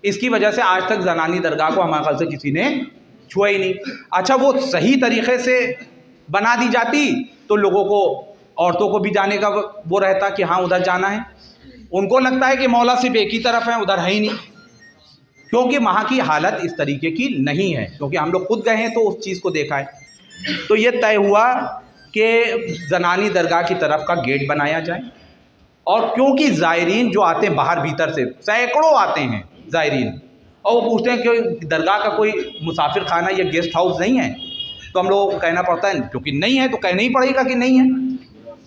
इसकी वजह से आज तक ज़नानी दरगाह को हमारे ख्याल से किसी ने छुआ ही नहीं। अच्छा, वो सही तरीक़े से बना दी जाती तो लोगों को, औरतों को भी जाने का वो रहता कि हाँ उधर जाना है। उनको लगता है कि मौला सिर्फ एक ही तरफ है, उधर है ही नहीं, क्योंकि वहाँ की हालत इस तरीके की नहीं है, क्योंकि हम लोग खुद गए हैं तो उस चीज़ को देखा है। तो ये तय हुआ कि ज़नानी दरगाह की तरफ का गेट बनाया जाए, और क्योंकि ज़ायरीन जो आते हैं बाहर भीतर से सैकड़ों आते हैं ज़ायरीन, और वो पूछते हैं कि दरगाह का कोई मुसाफिर खाना या गेस्ट हाउस नहीं है, तो हम लोगों को कहना पड़ता है क्योंकि नहीं है तो कहना ही पड़ेगा कि नहीं है।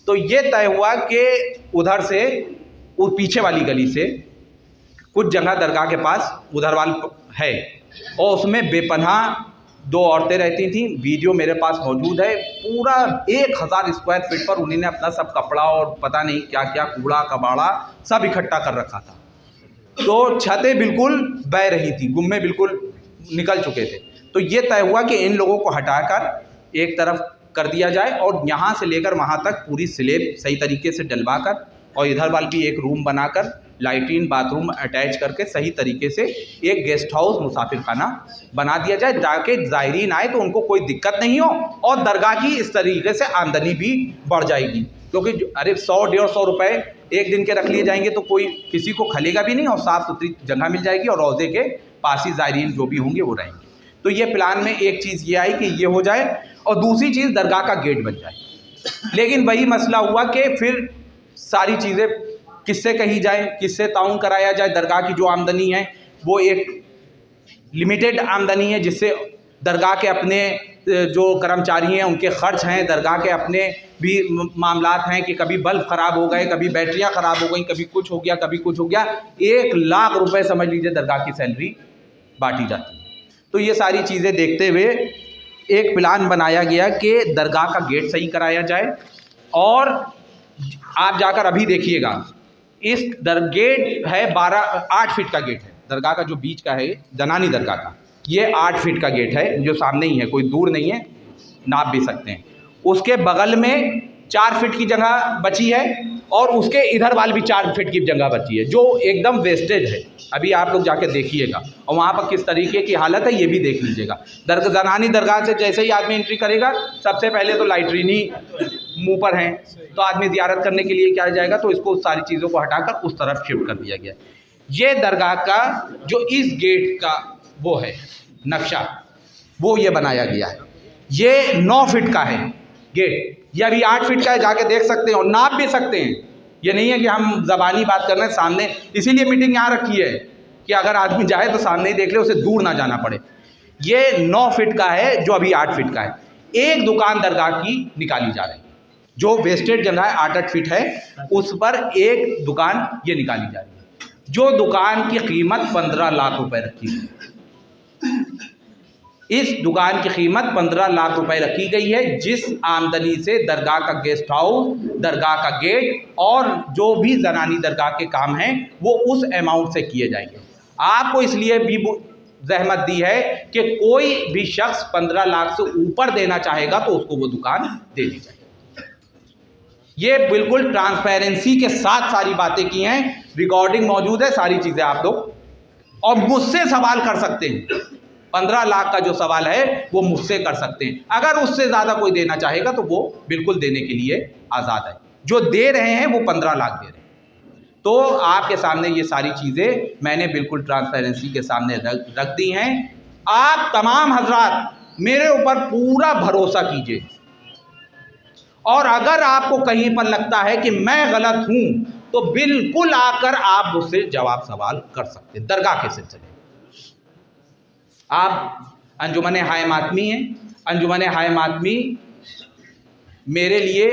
तो ये तय हुआ कि उधर से, वो पीछे वाली गली से कुछ जगह दरगाह के पास उधर वाल है, और उसमें बेपनाह 2 औरतें रहती थीं। वीडियो मेरे पास मौजूद है, पूरा 1000 स्क्वायर फीट पर उन्होंने अपना सब कपड़ा और पता नहीं क्या क्या कूड़ा कबाड़ा सब इकट्ठा कर रखा था। तो छतें बिल्कुल बह रही थी, गुम्मे बिल्कुल निकल चुके थे। तो ये तय हुआ कि इन लोगों को हटाकर एक तरफ कर दिया जाए, और यहाँ से लेकर वहाँ तक पूरी स्लेब सही तरीके से डलवा कर, और इधर वाल भी एक रूम बनाकर लाइटिन बाथरूम अटैच करके सही तरीके से एक गेस्ट हाउस मुसाफिर खाना बना दिया जाए, ताकि ज़ायरीन आए तो उनको कोई दिक्कत नहीं हो, और दरगाह की इस तरीके से आमदनी भी बढ़ जाएगी। क्योंकि अरे 100-150 रुपये एक दिन के रख लिए जाएंगे तो कोई किसी को खलेगा भी नहीं, और साफ़ सुथरी जगह मिल जाएगी, और रोज़े के पास ही ज़ायरीन जो भी होंगे वो रहेंगे। तो ये प्लान में एक चीज़ ये आई कि ये हो जाए, और दूसरी चीज़ दरगाह का गेट बन जाए। लेकिन वही मसला हुआ कि फिर सारी चीज़ें किससे कही जाए, किससे ताउन कराया जाए। दरगाह की जो आमदनी है वो एक लिमिटेड आमदनी है, जिससे दरगाह के अपने जो कर्मचारी हैं उनके खर्च हैं, दरगाह के अपने भी मामलात हैं कि कभी बल्ब ख़राब हो गए, कभी बैटरियां ख़राब हो गई, कभी कुछ हो गया, कभी कुछ हो गया। 1 लाख रुपए समझ लीजिए दरगाह की सैलरी बांटी जाती है। तो ये सारी चीज़ें देखते हुए एक प्लान बनाया गया कि दरगाह का गेट सही कराया जाए। और आप जाकर अभी देखिएगा, इस गेट है 8 फीट का गेट है दरगाह का, जो बीच का है ज़नानी दरगाह का, ये 8 फीट का गेट है जो सामने ही है, कोई दूर नहीं है, नाप भी सकते हैं। उसके बगल में 4 फीट की जगह बची है, और उसके इधर वाल भी 4 फीट की जगह बची है, जो एकदम वेस्टेज है। अभी आप लोग जाके देखिएगा, और वहाँ पर किस तरीके की हालत है ये भी देख लीजिएगा। ज़नानी दरगाह से जैसे ही आदमी एंट्री करेगा, सबसे पहले तो लाइट्रीन ही मुँह पर हैं, तो आदमी ज़ियारत करने के लिए क्या जाएगा, तो इसको सारी चीज़ों को हटाकर उस तरफ शिफ्ट कर दिया गया। ये दरगाह का जो इस गेट का वो है नक्शा, वो ये बनाया गया है। ये 9 फीट का है गेट, ये अभी 8 फीट का है, जाके देख सकते हैं और नाप भी सकते हैं। ये नहीं है कि हम ज़बानी बात कर रहे हैं सामने, इसीलिए मीटिंग यहाँ रखी है कि अगर आदमी जाए तो सामने ही देख ले, उसे दूर ना जाना पड़े। ये 9 फीट का है जो अभी 8 फीट का है। एक दुकान दरगाह की निकाली जा रही है, जो वेस्टेड जगह है 8-8 फीट है, उस पर एक दुकान ये निकाली जा रही है, जो दुकान की कीमत 15 लाख रुपए रखी गई। इस दुकान की कीमत 15 लाख रुपए रखी गई है, जिस आमदनी से दरगाह का गेस्ट हाउस, दरगाह का गेट और जो भी ज़नानी दरगाह के काम हैं वो उस अमाउंट से किए जाएंगे। आपको इसलिए भी जहमत दी है कि कोई भी शख्स 15 लाख से ऊपर देना चाहेगा तो उसको वो दुकान दे दी जाएगी। ये बिल्कुल ट्रांसपेरेंसी के साथ सारी बातें की हैं, रिकॉर्डिंग मौजूद है, सारी चीज़ें आप लोग और मुझसे सवाल कर सकते हैं। 15 लाख का जो सवाल है वो मुझसे कर सकते हैं। अगर उससे ज़्यादा कोई देना चाहेगा तो वो बिल्कुल देने के लिए आज़ाद है। जो दे रहे हैं वो 15 लाख दे रहे हैं। तो आपके सामने ये सारी चीज़ें मैंने बिल्कुल ट्रांसपेरेंसी के सामने रख दी हैं। आप तमाम हजरात मेरे ऊपर पूरा भरोसा कीजिए, और अगर आपको कहीं पर लगता है कि मैं गलत हूँ तो बिल्कुल आकर आप मुझसे जवाब सवाल कर सकते हैं दरगाह के सिलसिले में। आप अंजुमन हाय मातमी हैं। अंजुमन हाय मातमी मेरे लिए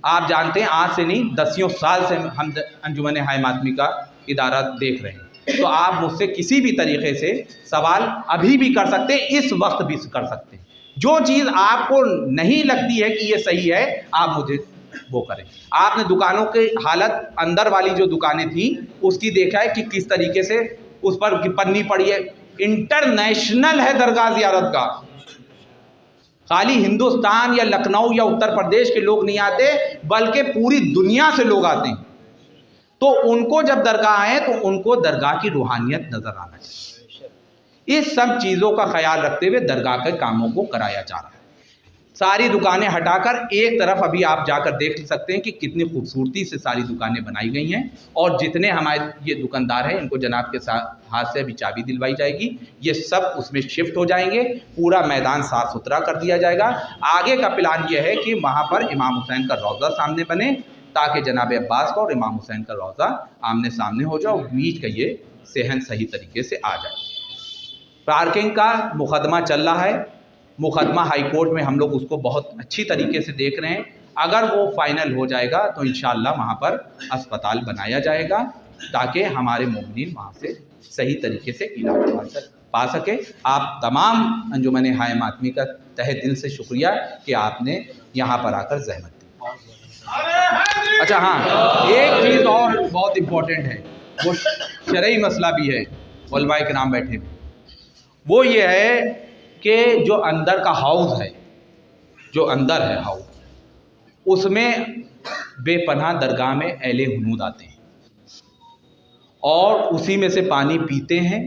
आप जानते हैं आज से नहीं दसियों साल से हम अंजुमन हाय मातमी का इदारा देख रहे हैं। तो आप मुझसे किसी भी तरीक़े से सवाल अभी भी कर सकते हैं, इस वक्त भी कर सकते हैं। जो चीज़ आपको नहीं लगती है कि ये सही है आप मुझे वो करें। आपने दुकानों की हालत अंदर वाली जो दुकानें थी उसकी देखा है कि किस तरीके से उस पर पन्नी पड़ी है। इंटरनेशनल है दरगाह ज़ियारत का, खाली हिंदुस्तान या लखनऊ या उत्तर प्रदेश के लोग नहीं आते बल्कि पूरी दुनिया से लोग आते हैं। तो उनको जब दरगाह आए तो उनको दरगाह की रूहानियत नज़र आना चाहिए। इस सब चीज़ों का ख्याल रखते हुए दरगाह के कामों को कराया जा रहा है। सारी दुकानें हटाकर एक तरफ अभी आप जाकर देख सकते हैं कि कितनी खूबसूरती से सारी दुकानें बनाई गई हैं। और जितने हमारे ये दुकानदार हैं इनको जनाब के हाथ से अभी चाबी दिलवाई जाएगी, ये सब उसमें शिफ्ट हो जाएंगे। पूरा मैदान साफ़ सुथरा कर दिया जाएगा। आगे का प्लान ये है कि वहाँ पर इमाम हुसैन का रौज़ा सामने बने ताकि जनाब अब्बास का और इमाम हुसैन का रौज़ा आमने सामने हो जाए और बीच का ये सहन सही तरीके से आ जाए। पार्किंग का मुकदमा चल रहा है, मुकदमा हाई कोर्ट में हम लोग उसको बहुत अच्छी तरीके से देख रहे हैं। अगर वो फाइनल हो जाएगा तो इंशाअल्लाह वहाँ पर अस्पताल बनाया जाएगा ताकि हमारे मोमिनीन वहाँ से सही तरीके से इलाज पा सके। आप तमाम अंजुमन हाय मातमी का तहे दिल से शुक्रिया कि आपने यहाँ पर आकर जहमत दी। अच्छा हाँ, एक चीज़ और बहुत इम्पोर्टेंट है, वो शरई मसला भी है, उलमा इकराम बैठे हैं। वो ये है कि जो अंदर का हाउस है, जो अंदर है हाउस, उसमें बेपनाह दरगाह में अहले हुनूद आते हैं और उसी में से पानी पीते हैं,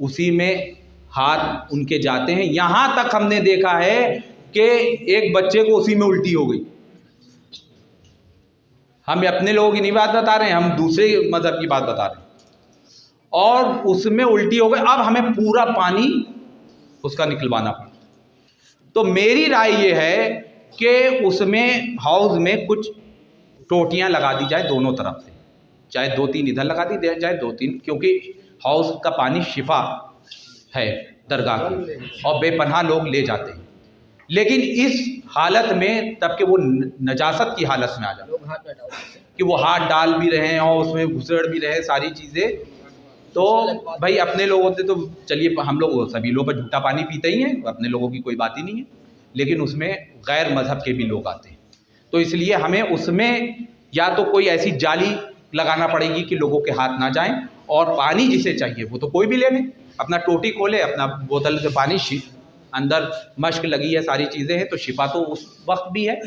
उसी में हाथ उनके जाते हैं। यहाँ तक हमने देखा है कि एक बच्चे को उसी में उल्टी हो गई। हम अपने लोगों की नहीं बात बता रहे हैं, हम दूसरे मज़हब की बात बता रहे हैं। और उसमें उल्टी हो गई, अब हमें पूरा पानी उसका निकलवाना पड़ा। तो मेरी राय ये है कि उसमें हाउस में कुछ टोटियां लगा दी जाए दोनों तरफ से, चाहे 2-3 इधर लगा दी जाए 2-3, क्योंकि हाउस का पानी शिफा है दरगाह की और बेपनाह लोग ले जाते हैं। लेकिन इस हालत में तब कि वो नजासत की हालत में आ जाए कि वो हाथ डाल भी रहे हैं और उसमें घुसड़ भी रहे सारी चीज़ें, तो भाई अपने लोग होते तो चलिए हम लोग सभी लोग पर झूठा पानी पीते ही हैं, अपने लोगों की कोई बात ही नहीं है। लेकिन उसमें गैर मज़हब के भी लोग आते हैं, तो इसलिए हमें उसमें या तो कोई ऐसी जाली लगाना पड़ेगी कि लोगों के हाथ ना जाएं, और पानी जिसे चाहिए वो तो कोई भी ले ले, अपना टोटी खोले, अपना बोतल से पानी, अंदर मश्क लगी है, सारी चीज़ें हैं, तो शिफा तो उस वक्त भी है।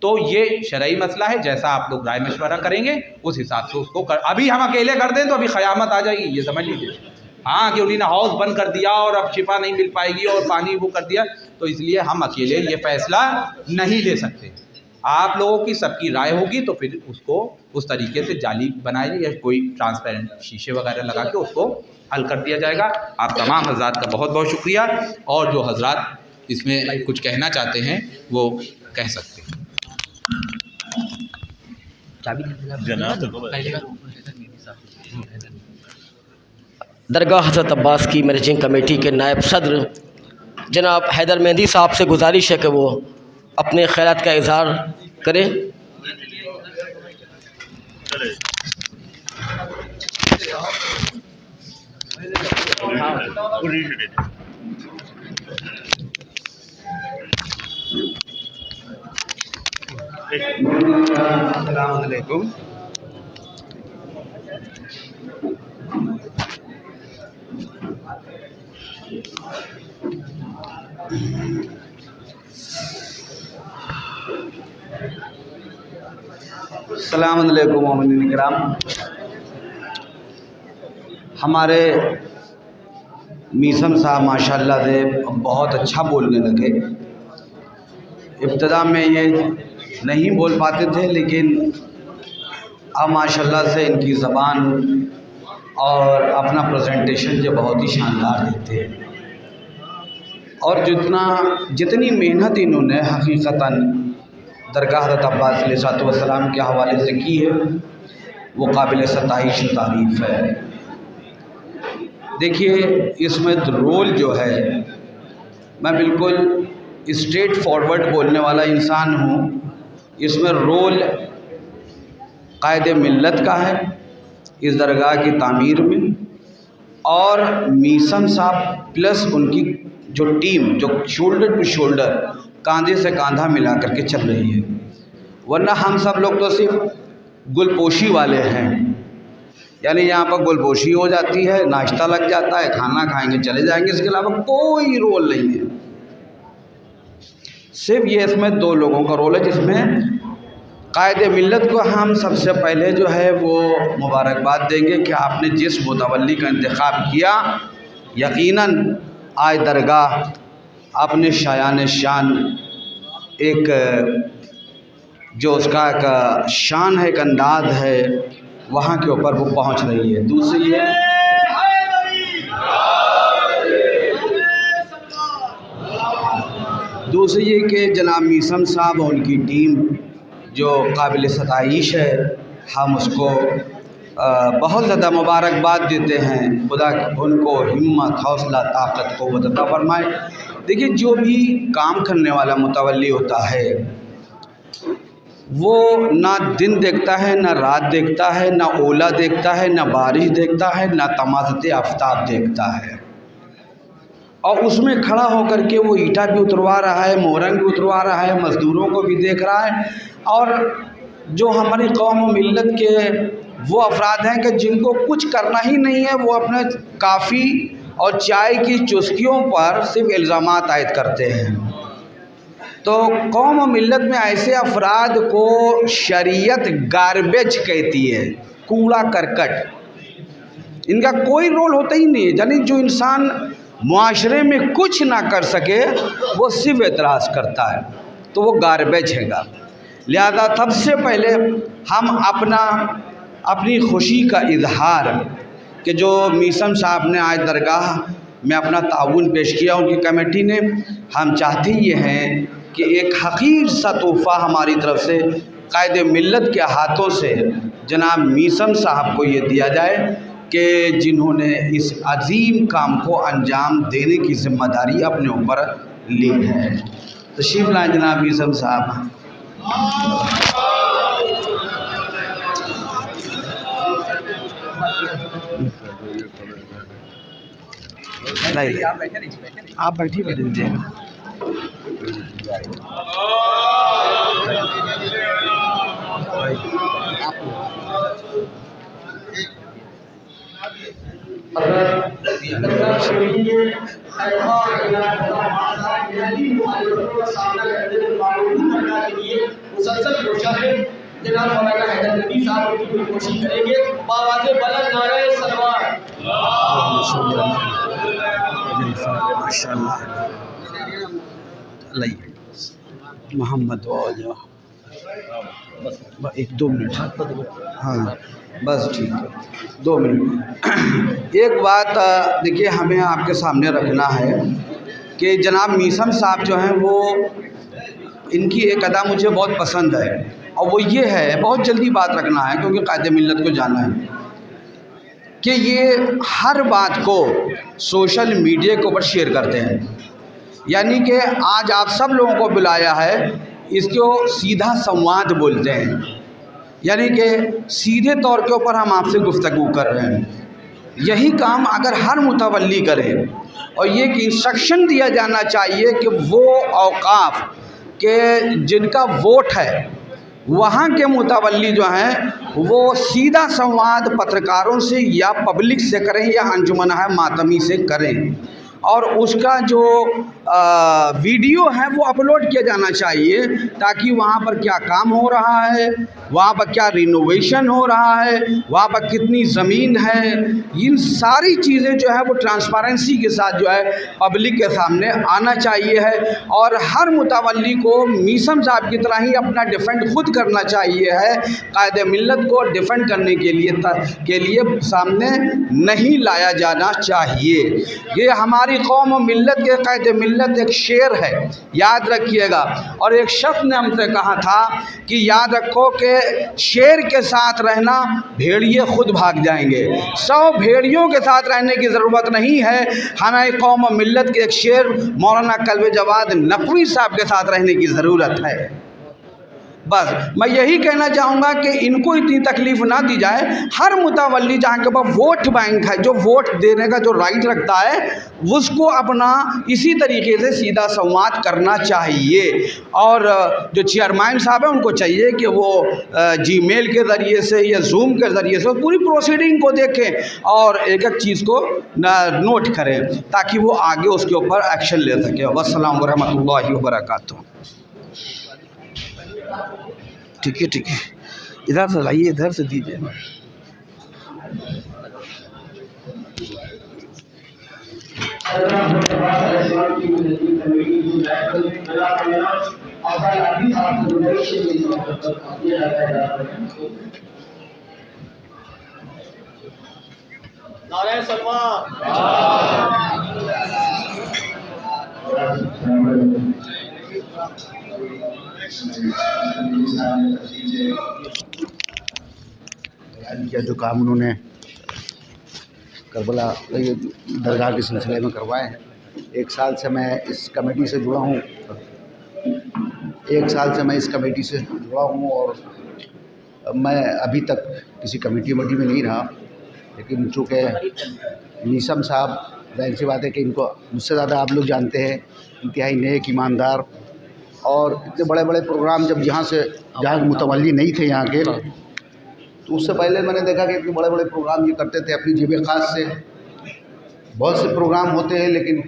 तो ये शरई मसला है, जैसा आप लोग राय मशवरा करेंगे उस हिसाब से उसको अभी हम अकेले कर दें तो अभी क़यामत आ जाएगी, ये समझ लीजिए। हाँ कि उन्होंने हाउस बंद कर दिया और अब शिफा नहीं मिल पाएगी और पानी वो कर दिया, तो इसलिए हम अकेले ये फ़ैसला नहीं ले सकते। आप लोगों की सबकी राय होगी तो फिर उसको उस तरीके से जाली बनाई या कोई ट्रांसपेरेंट शीशे वगैरह लगा के उसको हल कर दिया जाएगा। आप तमाम हज़रात का बहुत बहुत शुक्रिया, और जो हज़रात इसमें कुछ कहना चाहते हैं वो कह सकते हैं। दरगाह हज़रत अब्बास की मैनेजिंग कमेटी के नायब सदर जनाब हैदर मेहंदी साहब से गुजारिश है कि वो अपने ख़यालात का इज़हार करें। अस्सलाम वालेकुम। अस्सलाम वालेकुम मोमिनीन किराम। हमारे मीसम साहब माशाल्लाह से बहुत अच्छा बोलने लगे। इब्तदा में ये नहीं बोल पाते थे, लेकिन अब माशाल्लाह से इनकी ज़बान और अपना प्रेजेंटेशन जो बहुत ही शानदार देते हैं, और जितनी मेहनत इन्होंने हकीकतन दरगाह हज़रत अब्बास अलैहिस्सलाम के हवाले से की है, वो काबिल सताइश तारीफ़ है। देखिए, इसमें रोल जो है, मैं बिल्कुल स्ट्रेट फॉरवर्ड बोलने वाला इंसान हूँ। इसमें रोल कायद मिल्लत का है इस दरगाह की तामीर में, और मीसम साहब प्लस उनकी जो टीम जो शोल्डर टू शोल्डर कंधे से कंधा मिला करके चल रही है। वरना हम सब लोग तो सिर्फ गुलपोशी वाले हैं, यानी यहाँ पर गुलपोशी हो जाती है, नाश्ता लग जाता है, खाना खाएंगे चले जाएंगे, इसके अलावा कोई रोल नहीं है। सिर्फ ये इसमें दो लोगों का रोल है, जिसमें कायदे मिल्लत को हम सबसे पहले जो है वो मुबारकबाद देंगे कि आपने जिस मुतवल्ली का इंतखाब किया, यकीनन आज दरगाह अपने शायान शान एक जो उसका एक शान है, एक अंदाज है, वहाँ के ऊपर वो पहुँच रही है। दूसरी ये कि जनाब मीसम साहब और उनकी टीम जो काबिल सताइश है, हम उसको बहुत ज़्यादा मुबारकबाद देते हैं। खुदा उनको हिम्मत, हौसला, ताकत, क़ुव्वत अता फरमाए। देखिए, जो भी काम करने वाला मुतवल्ली होता है वो ना दिन देखता है, ना रात देखता है, ना ओला देखता है, ना बारिश देखता है, ना तमाज़त आफ़ताब देखता है, और उसमें खड़ा होकर के वो ईंटा भी उतरवा रहा है, मोरंग भी उतरवा रहा है, मज़दूरों को भी देख रहा है। और जो हमारी कौम और मिल्लत के वो अफराद हैं कि जिनको कुछ करना ही नहीं है, वो अपने काफ़ी और चाय की चुस्कियों पर सिर्फ इल्ज़ामात आयद करते हैं। तो कौम और मिल्लत में ऐसे अफराद को शरीयत गार्बेज कहती है, कूड़ा करकट। इनका कोई रोल होता ही नहीं है। यानी जो इंसान मुआशरे में कुछ ना कर सके वो सिर्फ एतराज़ करता है, तो वो गार्बेज हैगा। लिहाजा सबसे पहले हम अपनी खुशी का इजहार कि जो मीसम साहब ने आज दरगाह में अपना ताउन पेश किया उनकी कमेटी ने, हम चाहते ये हैं कि एक हकीर सा तोहफ़ा हमारी तरफ से कायदे मिल्लत के हाथों से जनाब मीसम साहब को ये दिया जाए कि जिन्होंने इस अजीम काम को अंजाम देने की ज़िम्मेदारी अपने ऊपर ली है। तशरीफ़ लाएं जनाब मीसम साहब। आप बैठिए दीजिए। जनाब मौलाना हैदर नबी साहब की पूरी कोशिश करेंगे। बावाज़े बुलंद नारे सलवात। माशाअल्लाह मोहम्मद बस 1-2 मिनट। हाँ बस ठीक है, 2 मिनट। एक बात देखिए, हमें आपके सामने रखना है कि जनाब मीसम साहब जो हैं वो, इनकी एक अदा मुझे बहुत पसंद है, और वो ये है, बहुत जल्दी बात रखना है क्योंकि कायदे मिल्लत को जाना है, कि ये हर बात को सोशल मीडिया के ऊपर शेयर करते हैं। यानी कि आज आप सब लोगों को बुलाया है, इसको सीधा संवाद बोलते हैं, यानी कि सीधे तौर के ऊपर हम आपसे गुफ्तगू कर रहे हैं। यही काम अगर हर मुतवल्ली करे, और ये एक इंस्ट्रक्शन दिया जाना चाहिए कि वो औकाफ के जिनका वोट है वहाँ के मुतवल्ली जो हैं वो सीधा संवाद पत्रकारों से या पब्लिक से करें या अंजुमन मातमी से करें, और उसका जो वीडियो है वो अपलोड किया जाना चाहिए, ताकि वहाँ पर क्या काम हो रहा है, वहाँ पर क्या रिनोवेशन हो रहा है, वहाँ पर कितनी ज़मीन है, इन सारी चीज़ें जो है वो ट्रांसपेरेंसी के साथ जो है पब्लिक के सामने आना चाहिए है। और हर मुतवल्ली को मीसम साहब की तरह ही अपना डिफेंड खुद करना चाहिए है, कायदे मिल्लत को डिफेंड करने के लिए सामने नहीं लाया जाना चाहिए। ये हमारी कौम और मिल्लत के कायदे मिल्लत एक शेर है, याद रखिएगा। और एक शख्स ने हमसे कहा था कि याद रखो कि शेर के साथ रहना भेड़िए खुद भाग जाएंगे, 100 भेड़ियों के साथ रहने की ज़रूरत नहीं है। हमारी कौम और मिल्लत के एक शेर मौलाना कल्बे जवाद नकवी साहब के साथ रहने की ज़रूरत है। बस मैं यही कहना चाहूँगा कि इनको इतनी तकलीफ़ ना दी जाए। हर मुतवल्ली जहाँ के पास वोट बैंक है, जो वोट देने का जो राइट रखता है, उसको अपना इसी तरीके से सीधा संवाद करना चाहिए। और जो चेयरमैन साहब हैं उनको चाहिए कि वो जीमेल के ज़रिए से या जूम के ज़रिए से पूरी प्रोसीडिंग को देखें और एक एक चीज़ को नोट करें ताकि वो आगे उसके ऊपर एक्शन ले सके। वस्सलाम वरहमतुल्लाहि वबरकातुहू। ठीक है, इधर से लाइए, इधर से दीजिए। नारे सलमान। किया जो काम उन्होंने करबला ये दरगाह के सिलसिले में करवाए हैं। 1 साल से मैं इस कमेटी से जुड़ा हूँ, 1 साल से मैं इस कमेटी से जुड़ा हूँ और मैं अभी तक किसी कमेटी वमेटी में नहीं रहा। लेकिन चूँकि मीसम साहब, जाहिर सी बात है कि इनको मुझसे ज़्यादा आप लोग जानते हैं, इंतहाई नेक, ईमानदार और इतने बड़े बड़े प्रोग्राम जहाँ मुतवल्ली नहीं थे यहाँ के, तो उससे पहले मैंने देखा कि इतने बड़े बड़े प्रोग्राम ये करते थे अपनी जेब ख़ास से। बहुत से प्रोग्राम होते हैं लेकिन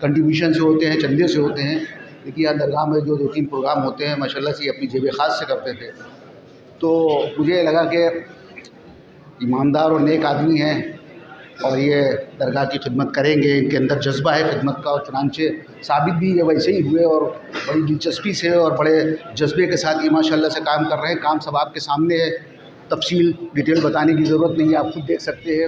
कंट्रीब्यूशन से होते हैं, चंदे से होते हैं, लेकिन यहाँ दरगाह में जो 2-3 प्रोग्राम होते हैं माशाल्लाह से ये अपनी जेब ख़ास से करते थे। तो मुझे लगा कि ईमानदार और नेक आदमी हैं और ये दरगाह की खिदमत करेंगे, इनके अंदर जज्बा है खिदमत का, और चुनांचे साबित भी ये वैसे ही हुए और बड़ी दिलचस्पी से और बड़े जज्बे के साथ ये माशाल्लाह से काम कर रहे हैं। काम सब आपके सामने है, तफसील डिटेल बताने की ज़रूरत नहीं है, आप खुद देख सकते हैं।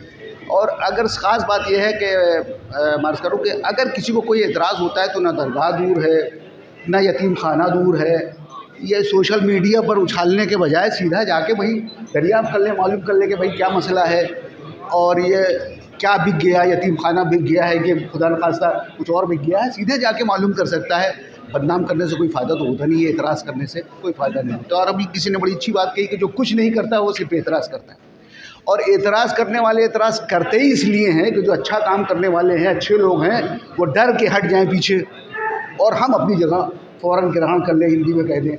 और अगर ख़ास बात यह है कि मार्ज़ करूँ कि अगर किसी को कोई एतराज़ होता है तो ना दरगाह दूर है, ना यतीम खाना दूर है, ये सोशल मीडिया पर उछालने के बजाय सीधा जाके भाई दरियाफ़्त कर लें, मालूम कर लें कि भाई क्या मसला है और ये क्या बिक गया, यतीम खाना बिक गया है कि खुदा न खास्ता कुछ और बिक गया है, सीधे जाके मालूम कर सकता है। बदनाम करने से कोई फ़ायदा तो होता नहीं है, एतराज़ करने से कोई फ़ायदा नहीं होता। और अभी किसी ने बड़ी अच्छी बात कही कि जो कुछ नहीं करता वो सिर्फ एतराज़ करता है, और एतराज़ करने वाले एतराज़ करते ही इसलिए हैं कि जो अच्छा काम करने वाले हैं, अच्छे लोग हैं, वो डर के हट जाएं पीछे और हम अपनी जगह फ़ौरन ग्रहण कर लें, हिंदी में कह दें।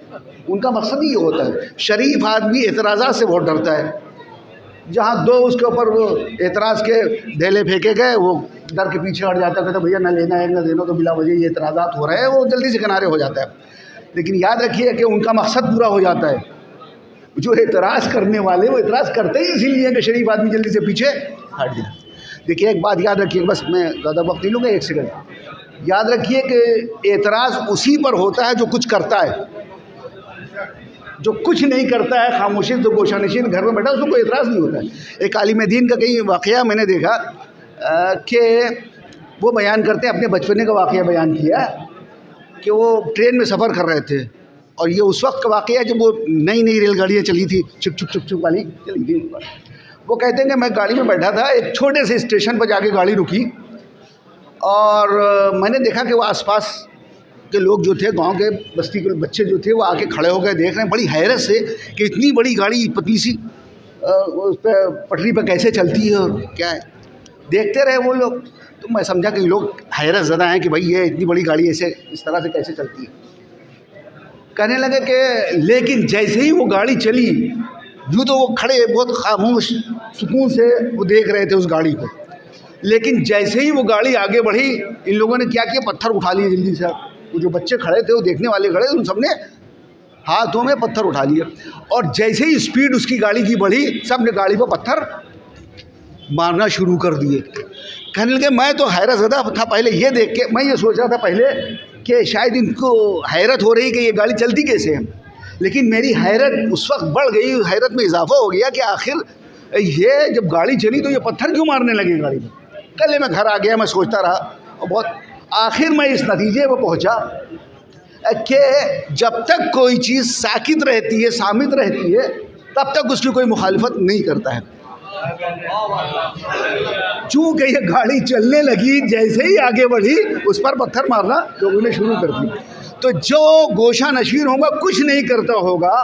उनका मकसद ही ये होता है। शरीफ आदमी एतराज़ात से बहुत डरता है। जहाँ 2 उसके ऊपर वो एतराज़ के ढेले फेंके गए, वो डर के पीछे हट जाता है, कहता भैया ना लेना है ना देना, तो बिला वजह ये एतराज़ात हो रहे हैं, वो जल्दी से किनारे हो जाता है। लेकिन याद रखिए कि उनका मकसद पूरा हो जाता है। जो एतराज़ करने वाले वो एतराज़ करते ही इसीलिए कि शरीफ आदमी जल्दी से पीछे हट जाए। देखिए एक बात याद रखिए, बस मैं ज़्यादा वक्त नहीं लूँगा, 1 सेकंड याद रखिए कि एतराज़ उसी पर होता है जो कुछ करता है। जो कुछ नहीं करता है, खामोशी तो गोशानशीन घर में बैठा, उसको कोई एतराज़ नहीं होता है। एक आलिम दीन का कहीं वाक़या मैंने देखा कि वो बयान करते हैं, अपने बचपने का वाक़या बयान किया कि वो ट्रेन में सफ़र कर रहे थे, और ये उस वक्त का वाक़या जब वो नई नई रेलगाड़ियाँ चली थी, छुक छुक छुक छुक वाली चली थी। वो कहते हैं कि मैं गाड़ी में बैठा था, एक छोटे से स्टेशन पर जाके गाड़ी रुकी और मैंने देखा कि वो आसपास के लोग जो थे, गांव के बस्ती के बच्चे जो थे, वो आके खड़े हो गए, देख रहे हैं बड़ी हैरत से कि इतनी बड़ी गाड़ी पतली सी उस पर पटरी पर कैसे चलती है और क्या है। देखते रहे वो लोग, तो मैं समझा कि लोग हैरत ज़्यादा हैं कि भाई ये इतनी बड़ी गाड़ी ऐसे इस तरह से कैसे चलती है। कहने लगे कि लेकिन जैसे ही वो गाड़ी चली, यूँ तो वो खड़े बहुत खामोश सुकून से वो देख रहे थे उस गाड़ी को, लेकिन जैसे ही वो गाड़ी आगे बढ़ी, इन लोगों ने क्या किया, पत्थर उठा लिए जल्दी से। वो जो बच्चे खड़े थे, वो देखने वाले खड़े थे, उन सब ने हाथों में पत्थर उठा लिए और जैसे ही स्पीड उसकी गाड़ी की बढ़ी, सब ने गाड़ी पर पत्थर मारना शुरू कर दिए। कहने लगे, मैं तो हैरत ज़दा था पहले ये देख के, मैं ये सोच रहा था पहले कि शायद इनको हैरत हो रही कि ये गाड़ी चलती कैसे है, लेकिन मेरी हैरत उस वक्त बढ़ गई, हैरत में इजाफा हो गया कि आखिर ये जब गाड़ी चली तो ये पत्थर क्यों मारने लगे गाड़ी में। कल मैं घर आ गया, मैं सोचता रहा और बहुत आखिर मैं इस नतीजे पर पहुंचा कि जब तक कोई चीज़ साकित रहती है, सामित रहती है, तब तक उसकी कोई मुखालिफत नहीं करता है। चूँकि ये गाड़ी चलने लगी, जैसे ही आगे बढ़ी उस पर पत्थर मारना लोगों ने शुरू कर दिया। तो जो गोशा नशीर होगा, कुछ नहीं करता होगा,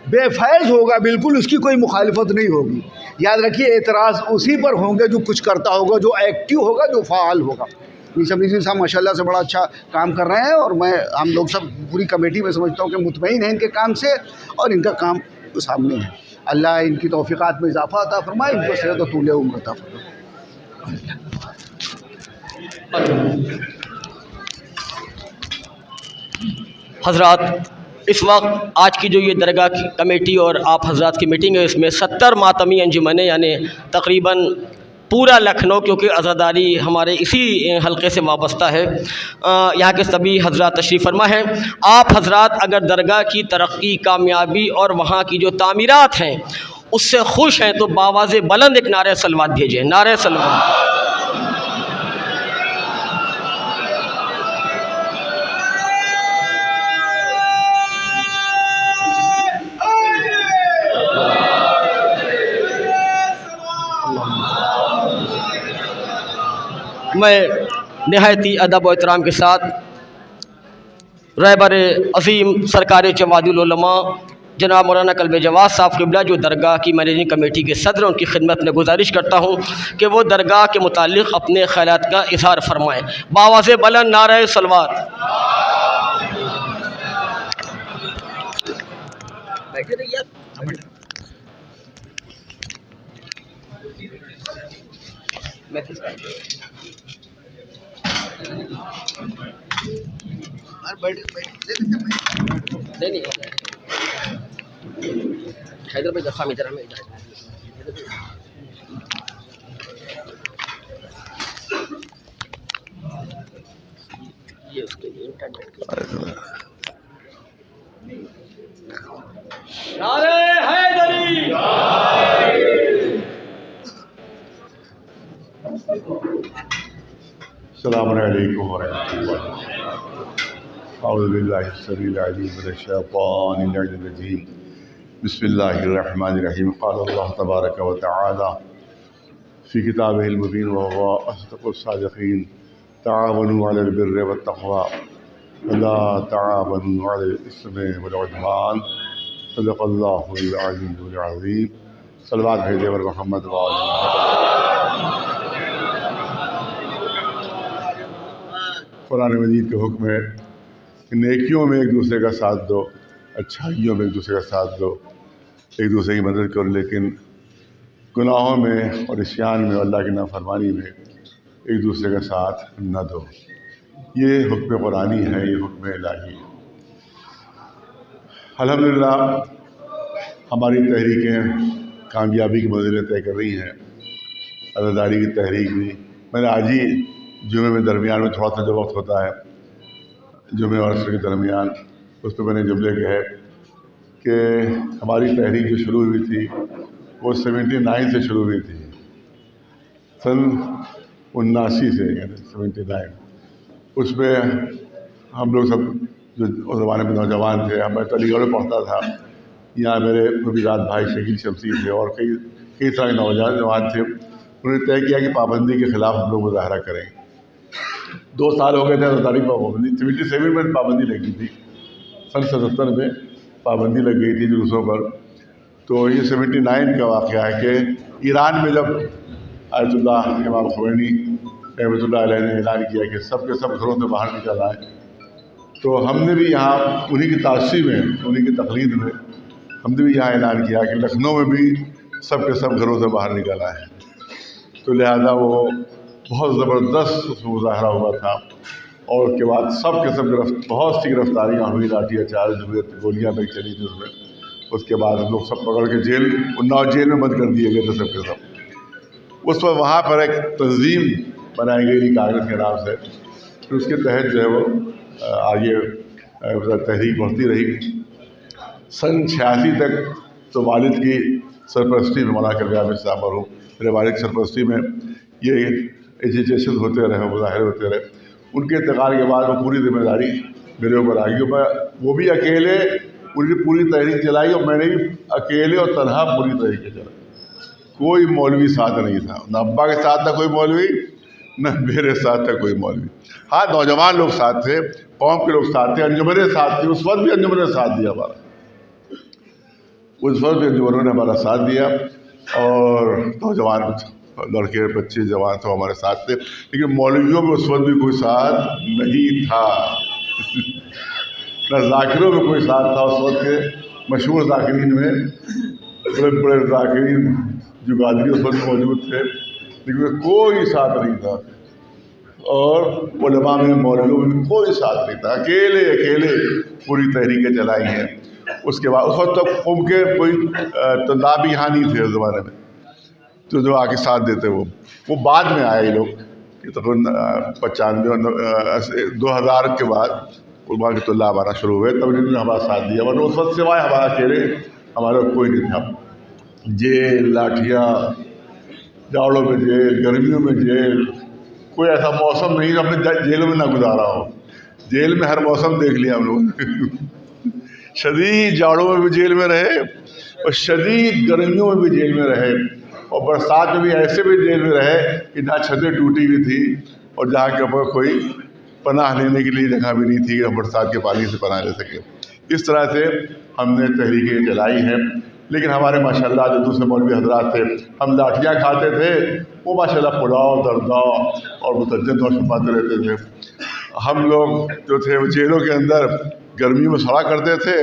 बेफैज़ होगा, बिल्कुल उसकी कोई मुखालिफत नहीं होगी। याद रखिए, एतराज़ उसी पर होंगे जो कुछ करता होगा, जो एक्टिव होगा, जो फ़ाल होगा। मीर साहब माशाल्लाह से बड़ा अच्छा काम कर रहे हैं और हम लोग सब पूरी कमेटी में समझता हूँ कि मुतमईन है इनके काम से और इनका काम तो सामने है। अल्लाह इनकी तौफ़ीक़ात में इजाफ़ा अता फ़रमाए, इनको सेहत और तूल उम्र अता फ़रमाए। हज़रात, इस वक्त आज की जो ये दरगाह की कमेटी और आप हज़रात की मीटिंग है, इसमें 70 मातमी अंजुमनें यानी तकरीबन पूरा लखनऊ, क्योंकि अज़ादारी हमारे इसी हलक़े से वाबस्ता है, यहाँ के सभी हज़रात तशरीफ़ फरमा हैं। आप हज़रात अगर दरगाह की तरक्की, कामयाबी और वहाँ की जो तामीरात हैं उससे खुश हैं तो बावाज़े बुलंद एक नारे सलवात भेजें। नारे सलवात। मैं नहायती अदब व एहतराम के साथ रहबर अज़ीम सरकार जवादुल उलमा जनाब मौलाना कल्ब जवाद साहब क़िबला, जो दरगाह की मैनेजिंग कमेटी के सदर, उनकी खिदमत में गुजारिश करता हूँ कि वो दरगाह के मुतालिक अपने ख़यालात का इज़हार फरमाएँ। बावाज़े बुलंद नारे सलवात। नहीं हैदर भाई दफा में जरा में ये उसके लिए इंटरनेट नारे हैदरी। अस्सलामु अलैकुम वरहमतुल्लाह। अऊज़ु बिल्लाहि अस्समीइल अलीम मिनश शैतानिर रजीम। बिस्मिल्लाहिर्रहमानिर्रहीम। क़ाल अल्लाहु तबारक व तआला फ़ी किताबिहिल मुबीन व हुवा अस्दक़ुस सादिक़ीन। तआवनु अलल बिर्रि वत तक़वा व ला तआवनु अलल इस्मि वल उद्वान। सदक़ल्लाहुल अलीयुल अज़ीम। सलवात भेजे वर मोहम्मद व कुरान मजीद के हुक्म है कि नेकियों में एक दूसरे का साथ दो, अच्छाइयों में एक दूसरे का साथ दो, एक दूसरे की मदद करो, लेकिन गुनाहों में और इस्यान में, अल्लाह की नाफरमानी में एक दूसरे का साथ न दो। ये हुक्म कुरानी है, ये हुक्म इलाही है। अल्हम्दुलिल्लाह हमारी तहरीकें कामयाबी की मंजिलें तय कर रही हैं। अज़ादारी की तहरीक भी, मैंने आज ही जुमे में दरमियान में थोड़ा सा जो वक्त होता है जुमे और असर के दरमियान, उस पर मैंने जुमले कहे कि हमारी तहरीक जो शुरू हुई थी वो 79 से शुरू हुई थी, सन 79 से, यानी 79। उसमें हम लोग सब जो उस ज़माने में नौजवान थे, मैं तो अलीगढ़ में पढ़ता था, यहाँ मेरे मुबीरात भाई शकील शमसी थे और कई सारे नौजवान थे। उन्होंने तय किया कि पाबंदी के ख़िलाफ़ हम लोग मुजाहरा करेंगे। 2 साल हो गए थे अज़ादारी पाबंदी, 77 में पाबंदी लगी थी, सन 77 में पाबंदी लग गई थी जुलूसों पर। तो ये 79 का वाक़या है कि ईरान में जब आयतुल्लाह इमाम ख़ुमैनी रहमतुल्लाह अलैह ने ऐलान किया कि सब के सब घरों से बाहर निकल आए, तो हमने भी यहाँ उन्हीं की तासी में, उन्हीं की तक़लीद में हमने भी यहाँ ऐलान किया कि लखनऊ में भी सब के सब घरों से बाहर निकल आए। तो लिहाजा वो बहुत ज़बरदस्त मुज़ाहरा हुआ था और उसके बाद सब के सब बहुत सी गिरफ्तारियाँ हुई, लाठीचार्ज हुए, गोलियाँ भी चली थी उसमें। उसके बाद लोग सब पकड़ के उन्नाव जेल में बंद कर दिए गए थे सब के सब। उस वक्त वहाँ पर एक तंजीम बनाई गई थी कांग्रेस के नाम से, फिर उसके तहत जो है वो आगे तहरीक बढ़ती रही। सन 86 तक तो वालिद की सरपरस्ती में, मौलाना कल्याण में साहब मरहूम, मेरे वालिद की सरपरस्ती में ये एजिटेशन होते रहे, मुजाहरे होते रहे। उनके इंतकाल के बाद वो पूरी जिम्मेदारी मेरे ऊपर आ गई। मैं वो भी अकेले पूरी तहरीक चलाई और मैंने भी अकेले और तनहा पूरी तहरीक चलाई। कोई मौलवी साथ नहीं था, न अब्बा के साथ था कोई मौलवी, न मेरे साथ था कोई मौलवी। हाँ, नौजवान लोग साथ थे, कौम के लोग साथ थे, अंजुमनें साथ थी। उस वक्त भी अंजुमन ने साथ दिया हमारा, उस वक्त भी अंजुमनों ने हमारा साथ दिया और नौजवान लड़के बच्चे जवान तो हमारे साथ थे। लेकिन मौलवियों में उस वक्त भी कोई साथ नहीं था न जाकिरों में कोई साथ था। उस वक्त के मशहूर जाकिरीन में बड़े बड़े जाकिरीन जुगादरी उस वक्त मौजूद थे, लेकिन कोई साथ नहीं था। और उलमा में, मौलवियों में कोई साथ नहीं था। अकेले पूरी तहरीकें चलाई हैं। उसके बाद उस वक्त तक कौम के कोई तंदाब यहाँ नहीं थे उस ज़माने में, तो जो आके साथ देते वो बाद में आए ये लोग, तकरीबन 95 2000 के बाद उलमा के तल्ला हमारा शुरू हुए, तब इन्होंने हमारा साथ दिया। वरना उस वक्त सिवाय हमारा अकेले हमारा कोई नहीं था। जेल, लाठियाँ, जाड़ों में जेल, गर्मियों में जेल, कोई ऐसा मौसम नहीं जो हमने जेलों में ना गुजारा हो। जेल में हर मौसम देख लिया हम लोग शदीद जाड़ों में भी जेल में रहे और शदीद गर्मियों में भी जेल में रहे, और बरसात में भी ऐसे भी जेल में रहे कि जहाँ छतें टूटी हुई थी और जहाँ के ऊपर कोई पनाह लेने के लिए जगह भी नहीं थी कि हम बरसात के पानी से पनाह ले सके। इस तरह से हमने तहरीकें चलाई हैं। लेकिन हमारे माशाल्लाह जो दूसरे मौलवी हजरात थे, हम लाठियाँ खाते थे, वो माशाल्लाह पुलाव, दरदा और मुतज्जद और छुपाते रहते थे। हम लोग जो थे वो जेलों के अंदर गर्मी में सड़ा करते थे,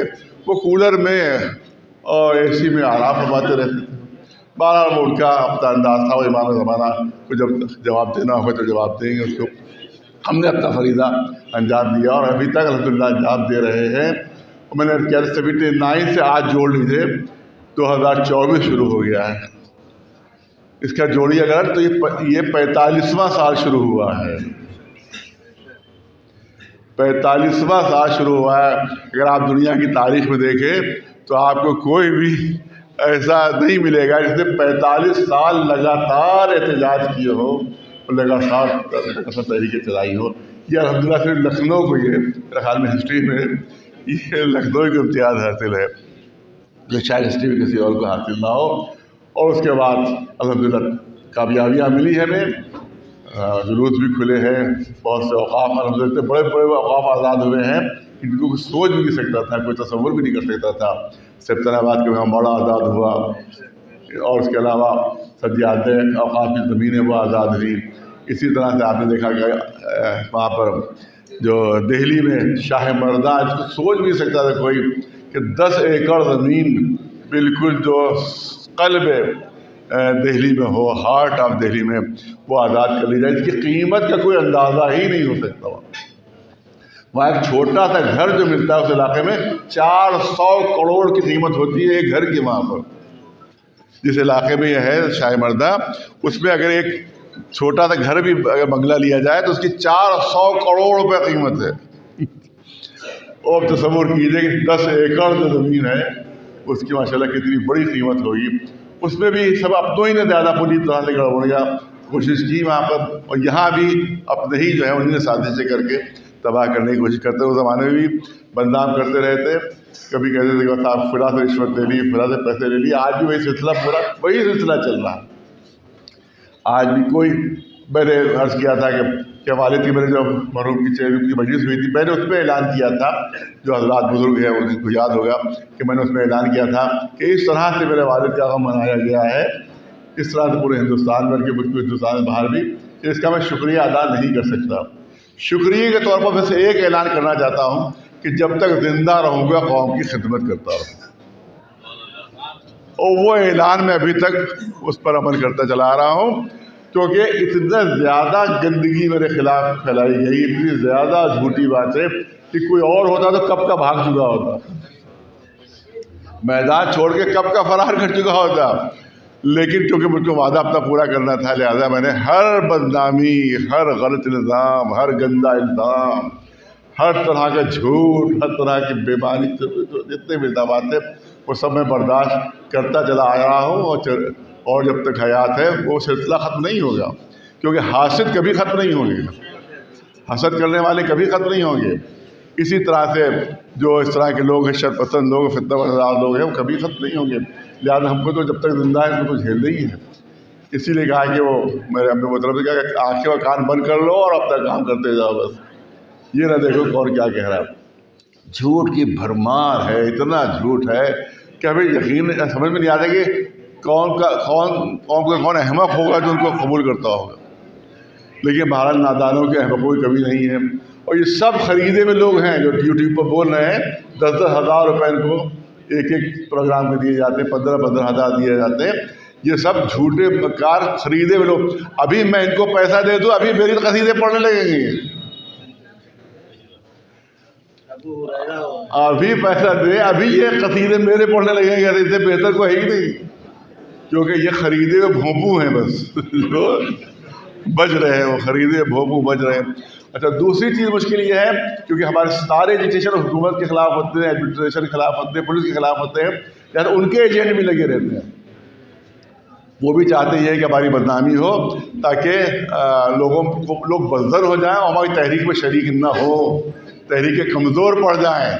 वो कूलर में और एसी में आराम फरमाते रहते थे। 12 वो उनका अपना अंदाज़ था। वो इमाम ज़माना को जब जवाब देना होगा तो जवाब देंगे उसको। हमने अपना फरीदा अंजाम दिया और अभी तक अल्हम्दुलिल्लाह अंजाम दे रहे हैं। और मैंने क्या 79 से आज जोड़ लीजिए 2024 शुरू हो गया है। इसका जोड़िए अगर तो ये 45वां साल शुरू हुआ है, 45वां साल शुरू हुआ है। अगर आप दुनिया की तारीख में देखें तो आपको कोई भी ऐसा नहीं मिलेगा जिसने 45 साल लगातार एहतजाज किए हो और लगातार तहरीकें चलाई हो। ये अल्हम्दुलिल्लाह सिर्फ लखनऊ को, ये मेरे ख्याल में हिस्ट्री में ये लखनऊ को इम्तियाज़ हासिल है, जो शायद हिस्ट्री में किसी और को हासिल ना हो। और उसके बाद अल्हम्दुलिल्लाह कामयाबियाँ मिली हमें, जुलूस भी खुले हैं, बहुत से औक़ाफ़ अल्हम्दुलिल्लाह बड़े बड़े औक़ाफ़ आज़ाद हुए हैं इनको कोई सोच भी नहीं सकता था, कोई तसव्वुर भी नहीं कर सकता था। सैयदनाबाद के वहाँ बड़ा आज़ाद हुआ और उसके अलावा सज्जादें औक़ाफ़ की ज़मीनें वो आज़ाद हुई। इसी तरह से आपने देखा कि वहाँ पर जो दिल्ली में शाह मर्दा, इसको सोच भी नहीं सकता था कोई कि 10 एकड़ ज़मीन बिल्कुल जो क़ल्ब दिल्ली में हो, हार्ट ऑफ दिल्ली में, वो आज़ाद कर ली जाए। इसकी कीमत का कोई अंदाज़ा ही नहीं हो सकता। वहाँ एक छोटा सा घर जो मिलता है उस इलाके में 400 करोड़ की कीमत होती है एक घर की। वहाँ पर जिस इलाके में यह है शाह मर्दा, उसमें अगर एक छोटा सा घर भी अगर बंगला लिया जाए तो उसकी 400 करोड़ रुपए कीमत है। और तस्वुर कीजिए कि 10 एकड़ जो ज़मीन है उसकी माशाल्लाह कितनी बड़ी कीमत होगी। उसमें भी सब अपनों ही ने ज़्यादा पूरी तरह से गड़बड़िया कोशिश की वहाँ पर, और यहाँ भी अपने ही जो है उन्होंने साजिशें करके तबाह करने की कोशिश करते। उस ज़माने में भी बदनाम करते रहे थे। कभी कहते थे कि बस आप फिरा से रिश्वत ले ली, फिरा से पैसे ले लिए। आज भी वही सिलसिला, पूरा वही सिलसिला चल रहा है। आज भी कोई, मैंने अर्ज़ किया था कि वालिद की मेरे जब मरहूम की चेहरे की मजलिस हुई थी, मैंने उसमें ऐलान किया था, जो हज़रात बुज़ुर्ग हैं उनको याद होगा कि मैंने उसमें ऐलान किया था कि इस तरह से मेरे वालिद का गम मनाया गया है, इस तरह से पूरे हिंदुस्तान बल्कि मुझको हिंदुस्तान में बाहर भी, कि इसका मैं शुक्रिया अदा नहीं कर सकता। शुक्रिया के तौर पर मैं से एक ऐलान करना चाहता हूँ कि जब तक ज़िंदा रहूँगा कौम की खिदमत करता रहूँगा, और वो ऐलान मैं अभी तक उस पर अमल करता चला आ रहा हूँ। क्योंकि इतना ज़्यादा गंदगी मेरे खिलाफ फैलाई गई, इतनी ज़्यादा झूठी बातें कि कोई और होता तो कब का भाग चुका होता, मैदान छोड़ के कब का फरार कर चुका होता। लेकिन क्योंकि मुझको वादा अपना पूरा करना था, लिहाजा मैंने हर बदनामी, हर गलत इल्ज़ाम, हर गंदा इल्ज़ाम, हर तरह का झूठ, हर तरह की बेमानी, जितने भी इल्ज़ाम थे वो सब मैं बर्दाश्त करता चला आ रहा हूँ। और जब तक हयात है वो सिलसिला ख़त्म नहीं होगा, क्योंकि हासिद कभी ख़त्म नहीं होंगे, हसद करने वाले कभी ख़त्म नहीं होंगे। इसी तरह से जो इस तरह के लोग हैं, शरपसंद लोग, फितनाबाज लोग हैं, वो कभी ख़त्म नहीं होंगे। लिहाजा हमको तो जब तक ज़िंदा है उनको तो झेलना ही है। इसीलिए कहा कि वो मेरे अपने वो तरफ से कहा कि आँखें और कान बंद कर लो और अपना काम करते जाओ, बस ये ना देखो कौन क्या कह रहा है। झूठ की भरमार है, इतना झूठ है कि हमें यकीन समझ में नहीं आता कि कौन अहमक होगा जो उनको कबूल करता होगा। लेकिन भारत नादानों के अहमकों की कभी नहीं है। और ये सब खरीदे हुए लोग हैं जो यूट्यूब पर बोल रहे हैं 10-10 हज़ार रुपये इनको एक प्रोग्राम में दिए जाते हैं, 15-15 हज़ार दिए जाते हैं। ये सब झूठे कार खरीदे हुए लोग। अभी मैं इनको पैसा दे दूँ, अभी मेरी कसीदे पढ़ने लगेंगे, अभी पैसा दे, अभी ये कसीदे मेरे पढ़ने लगेंगे। इससे बेहतर कोई है ही नहीं, क्योंकि ये खरीदे हुए भोंपू हैं बस बज रहे हैं, वो खरीदे भोंपू बज रहे हैं। अच्छा, दूसरी चीज़ मुश्किल ये है क्योंकि हमारे सारे एजुकेशन हुकूमत के ख़िलाफ़ होते हैं, एडमिनिस्ट्रेशन के ख़िलाफ़ होते हैं, पुलिस के ख़िलाफ़ होते हैं, यार उनके एजेंट भी लगे रहते हैं। वो भी चाहते हैं कि हमारी बदनामी हो ताकि लोग बज़दर हो जाएं और हमारी तहरीक में शरीक ना हो, तहरीकें कमज़ोर पड़ जाएं,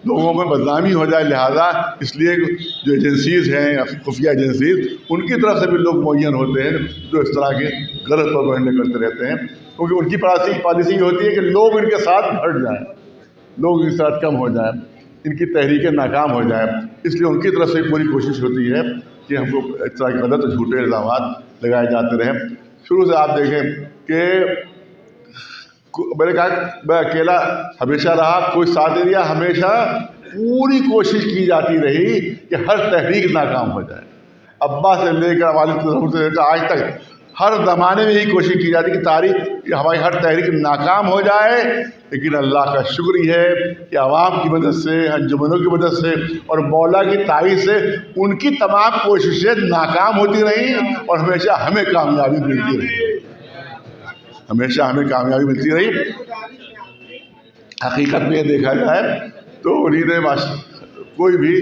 लोगों में बदनामी हो जाए। लिहाजा इसलिए जो एजेंसीज़ हैं, खुफिया एजेंसीज़, उनकी तरफ से भी लोग मुअय्यन होते हैं जो इस तरह के गलत प्रोपेगेंडा करते रहते हैं, क्योंकि उनकी पॉलिसी ये होती है कि लोग इनके साथ हट जाएं, लोग इनके साथ कम हो जाएं, इनकी तहरीकें नाकाम हो जाएं। इसलिए उनकी तरफ से पूरी कोशिश होती है कि हमको इस तरह के गलत झूठे इल्ज़ाम लगाए जाते रहें। शुरू से आप देखें कि मैंने कहा मैं अकेला हमेशा रहा, कोई साथ नहीं दिया, हमेशा पूरी कोशिश की जाती रही कि हर तहरीक नाकाम हो जाए। अब्बा से लेकर वालिद से लेकर आज तक हर ज़माने में यही कोशिश की जाती कि हमारी हर तहरीक नाकाम हो जाए। लेकिन अल्लाह का शुक्र है कि आवाम की मदद से, अंजुमनों की मदद से और मौला की ताईद से उनकी तमाम कोशिशें नाकाम होती रहीं और हमेशा हमें कामयाबी मिलती रही, हमेशा हमें कामयाबी मिलती रही। हकीकत में देखा जाए तो उन्हीं ने कोई भी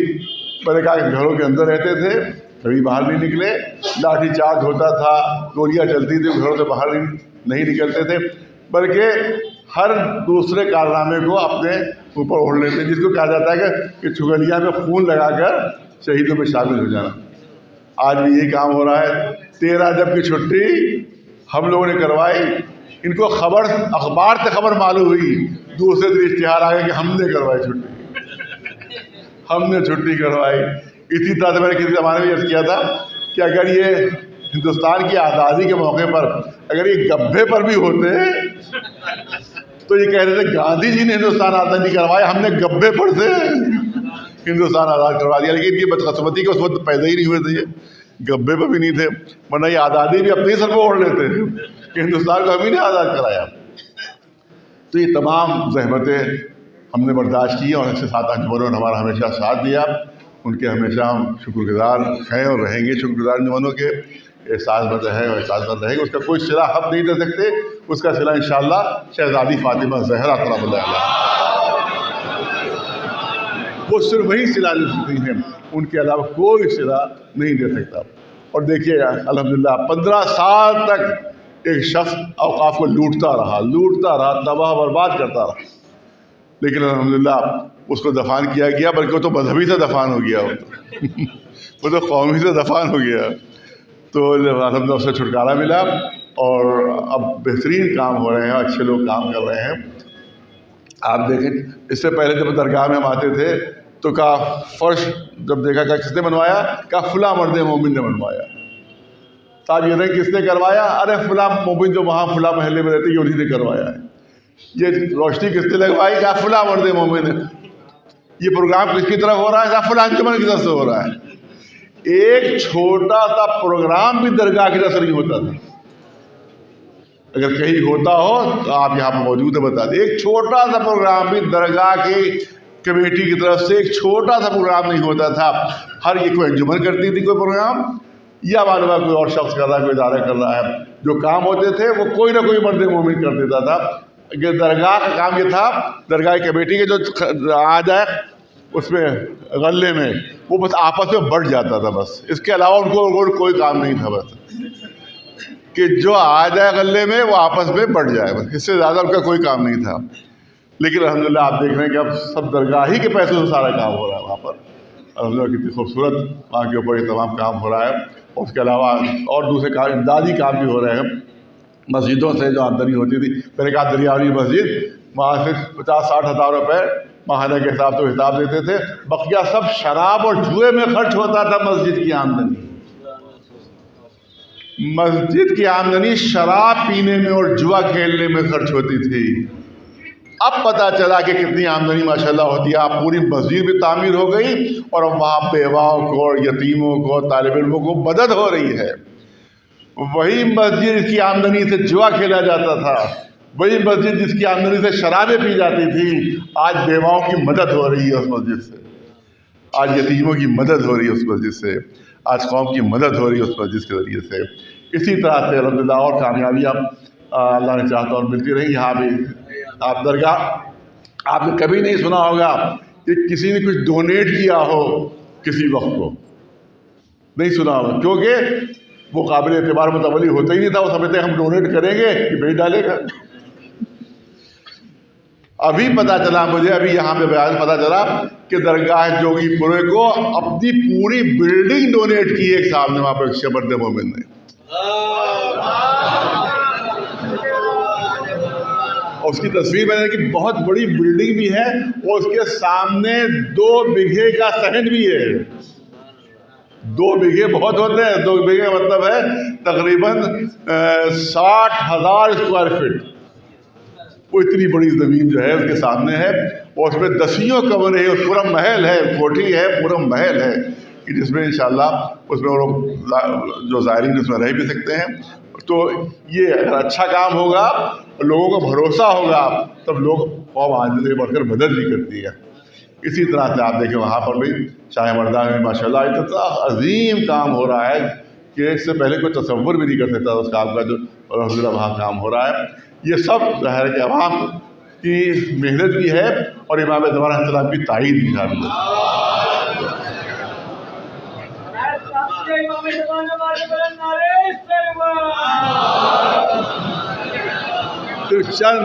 मैंने कहा घरों के अंदर रहते थे, कभी बाहर नहीं निकले, लाठी चार्ज होता था, गोलियां चलती थी, घरों से बाहर नहीं निकलते थे, बल्कि हर दूसरे कारनामे को अपने ऊपर ओढ़ लेते, जिसको कहा जाता है कि चुगलिया में खून लगाकर शहीदों में शामिल हो जाना। आज भी यही काम हो रहा है। 13 जब की छुट्टी हम लोगों ने करवाई, इनको खबर अखबार से खबर मालूम हुई, दूसरे दिन इश्तिहार आ गया कि हमने करवाई छुट्टी, हमने छुट्टी करवाई। इसी तरह से मैंने किसी ज़माने में ये किया था कि अगर ये हिंदुस्तान की आज़ादी के मौके पर अगर ये गब्बे पर भी होते तो ये कह रहे थे गांधी जी ने हिंदुस्तान आज़ाद नहीं करवाया, हमने गब्बे पर से हिंदुस्तान आज़ाद करवा दिया। लेकिन इनकी बदकिस्मती के उस वक्त पैदा ही नहीं हुए थे, ये गब्बे पर भी नहीं थे, वरना ये आज़ादी भी अपने सर पर ओढ़ लेते कि हिंदुस्तान को हम ही ने आज़ाद कराया। तो ये तमाम ज़हमतें हमने बर्दाश्त की और इसके साथ अंजुमनों ने हमारा हमेशा साथ दिया। उनके हमेशा हम शुक्रगुजार हैं और रहेंगे, शुक्रगुजार अंजुमनों के। एहसासमंद है और एहसासमंद रहेंगे, उसका कोई सिला हम नहीं दे सकते, उसका सिला इंशाअल्लाह शहज़ादी फ़ातिमा ज़हरा सलामुल्लाह अलैहा, वो सिर्फ वही सिला दे सकती हैं, उनके अलावा कोई सिला नहीं दे सकता। और देखिए अल्हम्दुलिल्लाह 15 साल तक एक शख्स औक़ाफ़ को लूटता रहा, तबाह बर्बाद करता रहा, लेकिन अल्हम्दुलिल्लाह उसको दफान किया गया, बल्कि वो तो मजहबी से दफान हो गया, वो तो कौमी से दफान हो गया। तो अल्हम्दुलिल्लाह उससे छुटकारा मिला और अब बेहतरीन काम हो रहे हैं, अच्छे लोग काम कर रहे हैं। आप देखें इससे पहले जब दरगाह में हम आते थे तो का फर्श जब देखा क्या किसने बनवाया, का फुला मर्द मोमिन ने बनवाया। साहब ये नहीं किसने करवाया, अरे फुला मोमिन जो वहाँ फुला महल्ले में रहते उन्हीं ने करवाया है। ये रोशनी किसने लगवाई, क्या फुला मर्द मोमिन ने। ये प्रोग्राम किसकी तरफ हो रहा है, क्या फुला अंजुमन की तरफ से हो रहा है। एक छोटा सा प्रोग्राम भी दरगाह की तरफ से नहीं होता था, अगर कहीं होता हो तो आप यहाँ पर मौजूद है, बता दें। एक छोटा सा प्रोग्राम भी दरगाह की कमेटी की तरफ से, एक छोटा सा प्रोग्राम नहीं होता था। हर ये कोई अंजुमन करती थी कोई प्रोग्राम, या मालूम है कोई और शख्स कर रहा है, कोई इदारा कर रहा है, जो काम होते थे वो कोई ना कोई मर्द मोमिन कर देता था। कि दरगाह का काम ये था, दरगाह कमेटी के जो आ जाए उसमें गले में, वो बस आपस में बढ़ जाता था बस। इसके अलावा उनको और कोई काम नहीं था, बस कि जो आ जाए गले में वो आपस में बढ़ जाए, बस इससे ज़्यादा उनका कोई काम नहीं था। लेकिन अल्हम्दुलिल्लाह आप देख रहे हैं कि अब सब दरगाह ही के पैसों से सारा काम हो रहा है वहाँ पर। अल्हम्दुलिल्लाह कितनी खूबसूरत वहाँ के ऊपर ये तमाम काम हो रहा है। और उसके अलावा और दूसरे काम, इमदादी काम भी हो रहे हैं। मस्जिदों से जो आमदनी होती थी, मेरे कहा दरियावी मस्जिद, वहाँ से 50-60 हज़ार रुपये माहाना के हिसाब से हिसाब देते थे, बकिया सब शराब और जुए में खर्च होता था। मस्जिद की आमदनी शराब पीने में और जुआ खेलने में खर्च होती थी। अब पता चला कि कितनी आमदनी माशाल्लाह होती है। आप पूरी मस्जिद भी तामीर हो गई और वहाँ बेवाओं को और यतीमों को, तालिब इल्मों को मदद हो रही है। वही मस्जिद जिसकी आमदनी से जुआ खेला जाता था, वही मस्जिद जिसकी आमदनी से शराबें पी जाती थी, आज बेवाओं की मदद हो रही है उस मस्जिद से, आज यतीमों की मदद हो रही है उस मस्जिद से, आज कौम की मदद हो रही है उस मस्जिद के ज़रिए से। इसी तरह से अल्हम्दुलिल्लाह और कामयाबियाँ अल्लाह ने चाहता और मिलती रही। यहाँ भी आप दरगाह आपने कभी नहीं सुना होगा कि किसी ने कुछ डोनेट किया हो किसी वक्त को, नहीं सुना होगा, क्योंकि वो काबिल एतबार मुतवली होता ही नहीं था। वो समझते हम डोनेट करेंगे कि भेज डालेगा। अभी पता चला मुझे, अभी यहाँ पे बयान पता चला कि दरगाह जोगीपुरे को अपनी पूरी बिल्डिंग डोनेट की एक साहब ने, वहाँ पर शबरद मोमिन ने। और उसकी तस्वीर मैंने कि बहुत बड़ी बिल्डिंग भी है और उसके सामने 2 बीघे का सहन भी है। 2 बीघे बहुत होते हैं, 2 बीघे मतलब है तकरीबन 60,000 स्क्वायर फीट। वो इतनी बड़ी ज़मीन जो है उसके सामने है और उसमें 10 कमरे हैं, पूरा महल है, कोठी है, पूरा महल है कि जिसमें इंशाल्लाह उसमें वो लोग जो ज़ायरीन उसमें रह भी सकते हैं। तो ये अगर अच्छा काम होगा, लोगों को भरोसा होगा, तब लोग कौम आगे से बढ़कर मदद भी करती है। इसी तरह से आप देखें वहाँ पर भी शाह मर्दान में माशाल्लाह इतना अजीम काम हो रहा है कि इससे पहले कोई तसव्वुर भी नहीं कर सकता उस काम का, जो अल्हम्दुलिल्लाह वहाँ काम हो रहा है। ये सब ज़ाहिर है कि अवाम की मेहनत भी है और इमाम ज़मान अलैहिस्सलाम की ताईद भी शामिल है। तो चंद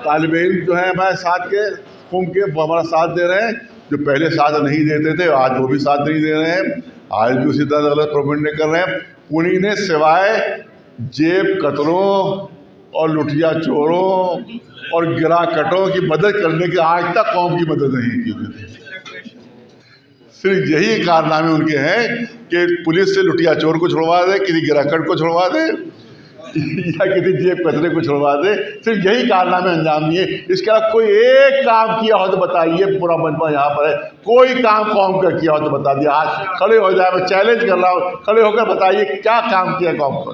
तालिब इल्म जो है हमारे साथ के कुम के हमारा साथ दे रहे हैं, जो पहले साथ नहीं देते थे आज वो भी साथ नहीं दे रहे हैं, आज भी उसी तरह गलत प्रोपेगेंडा कर रहे हैं। उन्हीं ने सिवाय जेब कतरों और लुटिया चोरों और गिराकटों की मदद करने के आज तक कौम की मदद नहीं की थी। सिर्फ यही कारनामे उनके हैं कि पुलिस से लुटिया चोर को छुड़वा दे, किसी गिराकट को छुड़वा दे या किसी जेब कतरे को छुड़वा दे, सिर्फ यही कारनामे अंजाम दिए। इसके अलावा कोई एक काम किया हो तो बताइए, पूरा मजमा यहाँ पर है, कोई काम कौम का किया हो तो बता दिया। आज खड़े हो जाए, मैं चैलेंज कर रहा हूँ, खड़े होकर बताइए क्या काम किया कौम को,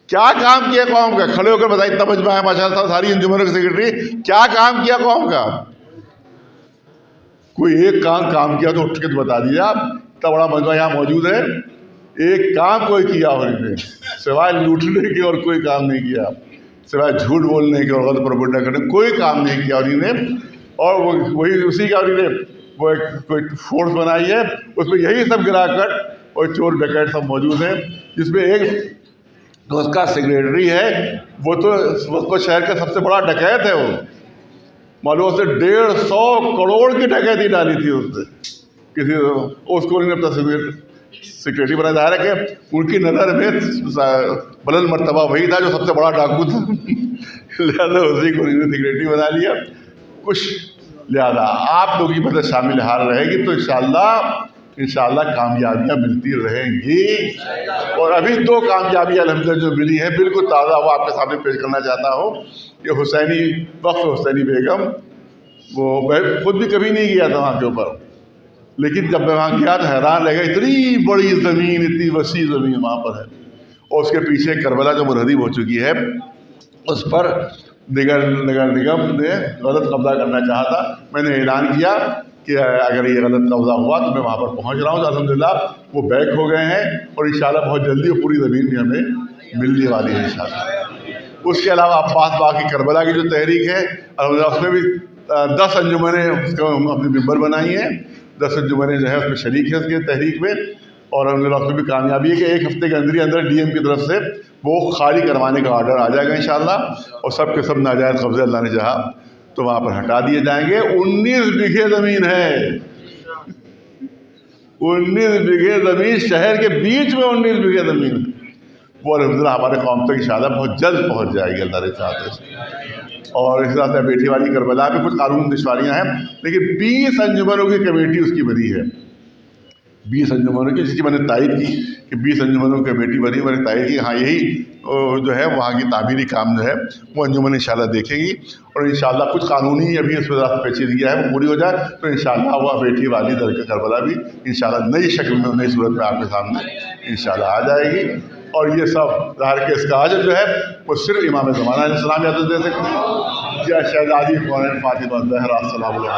क्या काम किया कौम का, खड़े होकर बताइए। इतना मजमा है माशाअल्लाह, सारी अंजुमन के सेक्रेटरी, क्या काम किया कौम का? कोई एक काम किया तो उठ के तो बता दीजिए आप। इतना बड़ा मजमा यहाँ मौजूद है, एक काम कोई किया हो नहीं, सिवाय लूटने के और कोई काम नहीं किया, सिवाय झूठ बोलने के और गलत प्रोपेगेंडा करने कोई काम नहीं किया उन्हीं ने। और वही उसी का उन्हीं ने वो एक कोई फोर्स बनाई है, उसमें यही सब गिराकट और चोर डकैत सब मौजूद हैं, जिसमें एक तो उसका सेक्रेटरी है, वो शहर का सबसे बड़ा डकैत है। वो मालूम उसने 150 करोड़ की डकैती डाली थी उसने किसी, उसको उन्होंने अपना सेक्रेटरी बनाया। जा रहा है कि उनकी नज़र में बुलंद मर्तबा वही था जो सबसे बड़ा डाकू था लिहाजा उसी को उन्होंने सेक्रेटरी बना लिया कुछ। लिहाजा आप लोगों की मदद शामिल हाल रहेगी तो इंशाल्लाह कामयाबियाँ मिलती रहेंगी। और अभी 2 कामयाबियाँ अल्हम्दुलिल्लाह जो मिली है बिल्कुल ताज़ा, वो आपके सामने पेश करना चाहता हूँ कि हुसैनी बेगम, वो खुद भी कभी नहीं गया था वहाँ के ऊपर, लेकिन जब मैं वहाँ गया तो हैरान रह गया, इतनी बड़ी ज़मीन, इतनी वसी ज़मीन वहाँ पर है। और उसके पीछे करबला जो मुनहदम हो चुकी है, उस पर नगर निगम ने गलत कब्जा करना चाहा था। मैंने ऐलान किया कि अगर ये गलत कब्जा हुआ तो मैं वहाँ पर पहुँच रहा हूँ। तो अल्हम्दुलिल्लाह वो बैक हो गए हैं और इंशाल्लाह बहुत जल्दी वो पूरी ज़मीन भी हमें मिलने वाली है इंशाल्लाह। उसके अलावा अब्बास बाग की करबला की जो तहरीक है, अल्हम्दुलिल्लाह उसमें भी 10 अंजुमनें उसको अपनी मेंबर बनाई हैं। 10 अंजुमनें जो है उसमें शरीक है उसकी तहरीक में। और अल्हम्दुलिल्लाह उसमें भी कामयाबी है कि 1 हफ्ते के अंदर डीएम की तरफ से वो खाली करवाने का ऑर्डर आ जाएगा इंशाल्लाह। और सब के सब नाजायज़ कब्जे अल्लाह ने चाहा तो वहाँ पर हटा दिए जाएंगे। 19 बीघे ज़मीन है, 19 बीघे ज़मीन, शहर के बीच में 19 बीघे ज़मीन, वो अल्हम्दुलिल्लाह हमारे कौम तक इंशाल्लाह बहुत जल्द पहुँच जाएगी अल्लाह के साथ। और इस तरह से बेटी वाली करबला में कुछ कानून दुश्वारियाँ हैं, लेकिन 20 अंजुमनों की कमेटी उसकी बनी है। 20 अंजुमनों की, जिसकी मैंने तायद की कि 20 अंजुमनों की कमेटी बनी, मैंने तायद की हाँ यही जो है वहाँ की तामीरी काम जो है वो अंजुमन इंशाल्लाह देखेगी। और इंशाल्लाह कुछ कानूनी अभी इस वजह से पेचीदगी है वो पूरी हो जाए तो इंशाल्लाह वह बेटी वाली दरगाह करबला भी इंशाल्लाह नई शक्ल में, नई सूरत में आपके सामने इंशाल्लाह आ जाएगी। और ये सब ज़ाहिर के इसका अजर जो है वो सिर्फ इमाम ज़माना अलैहिस्सलाम इजाज़त दे सकते हैं या शहज़ादी कौनैन फ़ातिमा ज़हरा सलाम अलैहा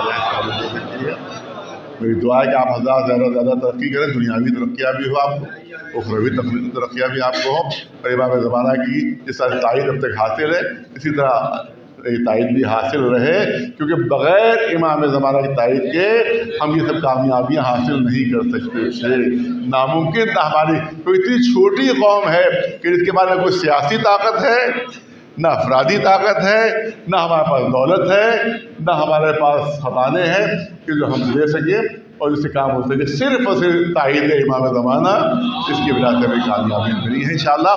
दे सकती है। मेरी दुआ है कि आप हज़ार ज़्यादा से ज़्यादा तरक्की करें, दुनियावी तरक्कियाँ भी हो आपको, उखरवी तरक्कियाँ भी आपको हो। और इमाम ज़माना की जिस तरह तायद अब तक हासिल है इसी तरह तायद भी हासिल रहे, क्योंकि बग़ैर इमाम ज़माना की तायद के हम ये सब कामयाबियाँ हासिल नहीं कर सकते थे, नामुमकिन था हमारी। तो इतनी छोटी कौम है कि जिसके पास न कोई सियासी ताकत है, ना अफरादी ताकत है, ना हमारे पास दौलत है, ना हमारे पास ख़जाने हैं कि जो हम दे सकें और जिससे काम हो सके। सिर्फ और सिर्फ तायद इमाम ज़माना, इसकी वजह से भी कामयाबी मिली है इंशाल्लाह।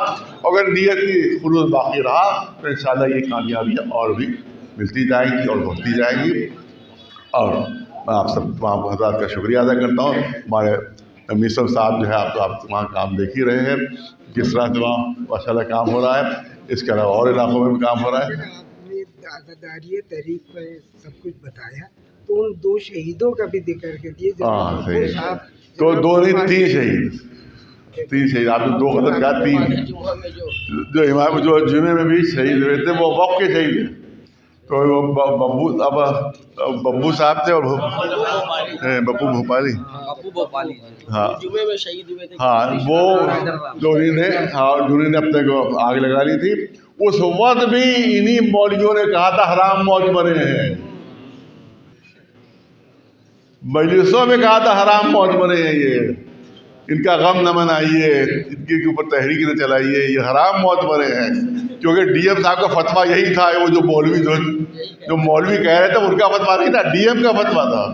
अगर नीयत की खुलूस बाकी रहा तो इंशाल्लाह ये कामयाबियाँ और भी मिलती जाएंगी और बढ़ती जाएंगी। और मैं आप सब हज़रात का शुक्रिया अदा करता हूँ। हमारे मिसर साहब जो है आप वहाँ काम देख ही रहे हैं किस तरह से वहाँ माशाल्लाह काम हो रहा है। इसके अलावा और इलाकों में भी काम हो रहा है। आपने आज़ादारी तहरीक पर सब कुछ बताया, तो उन 2 शहीदों का भी जिक्र कर दिए। हाँ सही है, तो 2 नहीं 3 शहीद, 3 शहीद आपने 2 कदर कहा, 3 जो इमाम जो जुमे में भी शहीद हुए थे वो वक्त के शहीद हैं। तो वो बब्बू साहब थे और बब्बू भोपाली, हाँ जुमे में शहीद हुए थे। हाँ वो जो उन्होंने अपने को आग लगा ली थी, उस वक्त भी इन्हीं मौलवियों ने कहा था हराम मौत मरे हैं, मजलिसों में कहा था हराम मौत मरे हैं, ये इनका गम न मनाइए, इनके ऊपर तहरीक न चलाइए, ये हराम मौत मरे हैं। क्योंकि डीएम साहब का फतवा यही था, वो जो मौलवी कह रहे थे उनका फतवा नहीं था, डीएम का फतवा था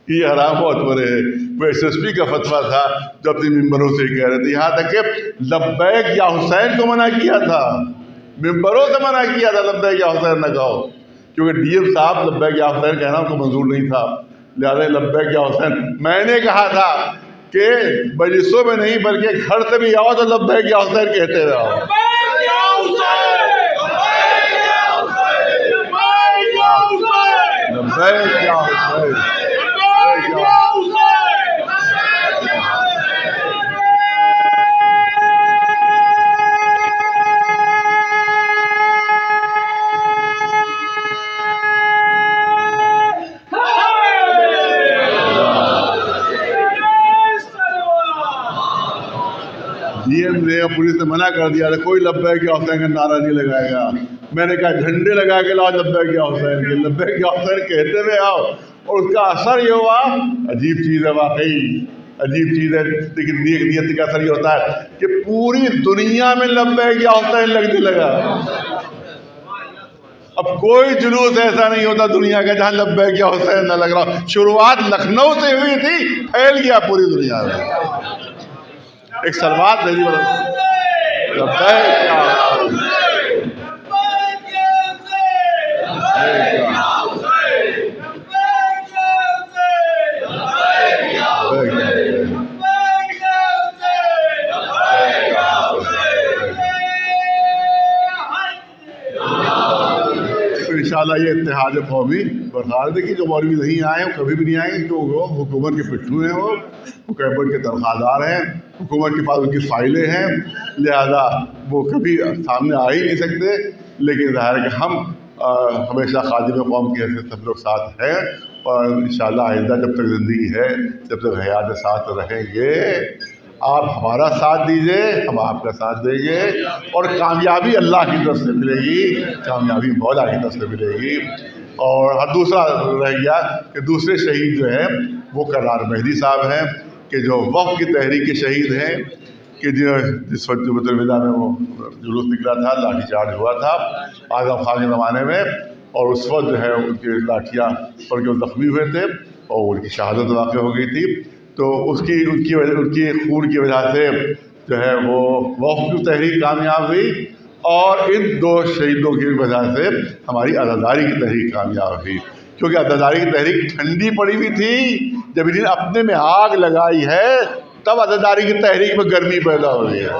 कि ये हराम मौत मरे हैं। वो एसएसपी का फतवा था जो अपनी मिंबरों से कह रहे थे, यहाँ तक कि लब्बैक या हुसैन को मना किया था, मिंबरों से मना किया था लब्बैक या हुसैन न कहो, क्योंकि डीएम साहब लब्बैक या हुसैन कहना उनको मंजूर नहीं था। लिहाजा लब्बैक या हुसैन मैंने कहा था कि मजलिसों में नहीं बल्कि घर से भी आओ तो लब्बैक या हुसैन कहते रहो। लब्बैक या हुसैन, डीएम ने पुलिस ने मना कर दिया था कोई लब्बैक या हुसैन का नारा नहीं लगाएगा। मैंने कहा झंडे लगा के लाओ लब्बैक या हुसैन के, लब्बैक या हुसैन कहते हुए आओ। और उसका असर ये हुआ, अजीब चीज़ है, वाकई अजीब चीज़ है, लेकिन नेक नियत का असर ये होता है कि पूरी दुनिया में लब्बैक या हुसैन लगने लगा। अब कोई जुलूस ऐसा नहीं होता दुनिया का जहाँ लब्बैक या हुसैन न लग रहा। शुरुआत लखनऊ से हुई थी, फैल गया पूरी दुनिया में। एक सलवात नहीं तो इंशाल्लाह ये इत्तेहाद कौमी बरकरार। देखिए जो मौलवी नहीं आए वो कभी भी नहीं आएंगे, क्योंकि वो हुकूमत के पिट्ठू हैं, वो हुकूमत के तनख्वाहदार हैं, हुकूमत के पास उनकी फाइलें हैं, लिहाजा वो कभी सामने आ ही नहीं सकते। लेकिन ज़ाहिर है कि हम हमेशा खादिम कौम की हैसियत सब लोग साथ हैं, और इंशाल्लाह आइंदा जब तक ज़िंदगी है, जब तक हयात साथ रहेंगे, आप हमारा साथ दीजिए, हम आपका साथ देंगे, और कामयाबी अल्लाह की तरफ से मिलेगी, कामयाबी मौला की तरफ से मिलेगी। और हाँ, दूसरा रह गया कि दूसरे शहीद जो हैं वो करार मेहदी साहब हैं, कि जो वफ़ की तहरीक के शहीद हैं, कि जिस वक्त जुम्मतुल-विदा में वो जुलूस निकला था, लाठीचार्ज हुआ था आज़म खान के ज़माने में, और उस वक्त जो है उनकी लाठियाँ पड़ के ज़ख्मी हुए थे और उनकी शहादत वाक़ हो गई थी। तो उनकी खून की वजह से जो है वो वफ़ की तहरीक कामयाब हुई, और इन दो शहीदों की वजह से हमारी आज़ादारी की तहरीक कामयाब हुई। क्योंकि आज़ादारी की तहरीक ठंडी पड़ी हुई थी, जब इन्हें अपने में आग लगाई है तब आज़ादारी की तहरीक में गर्मी पैदा हुई है,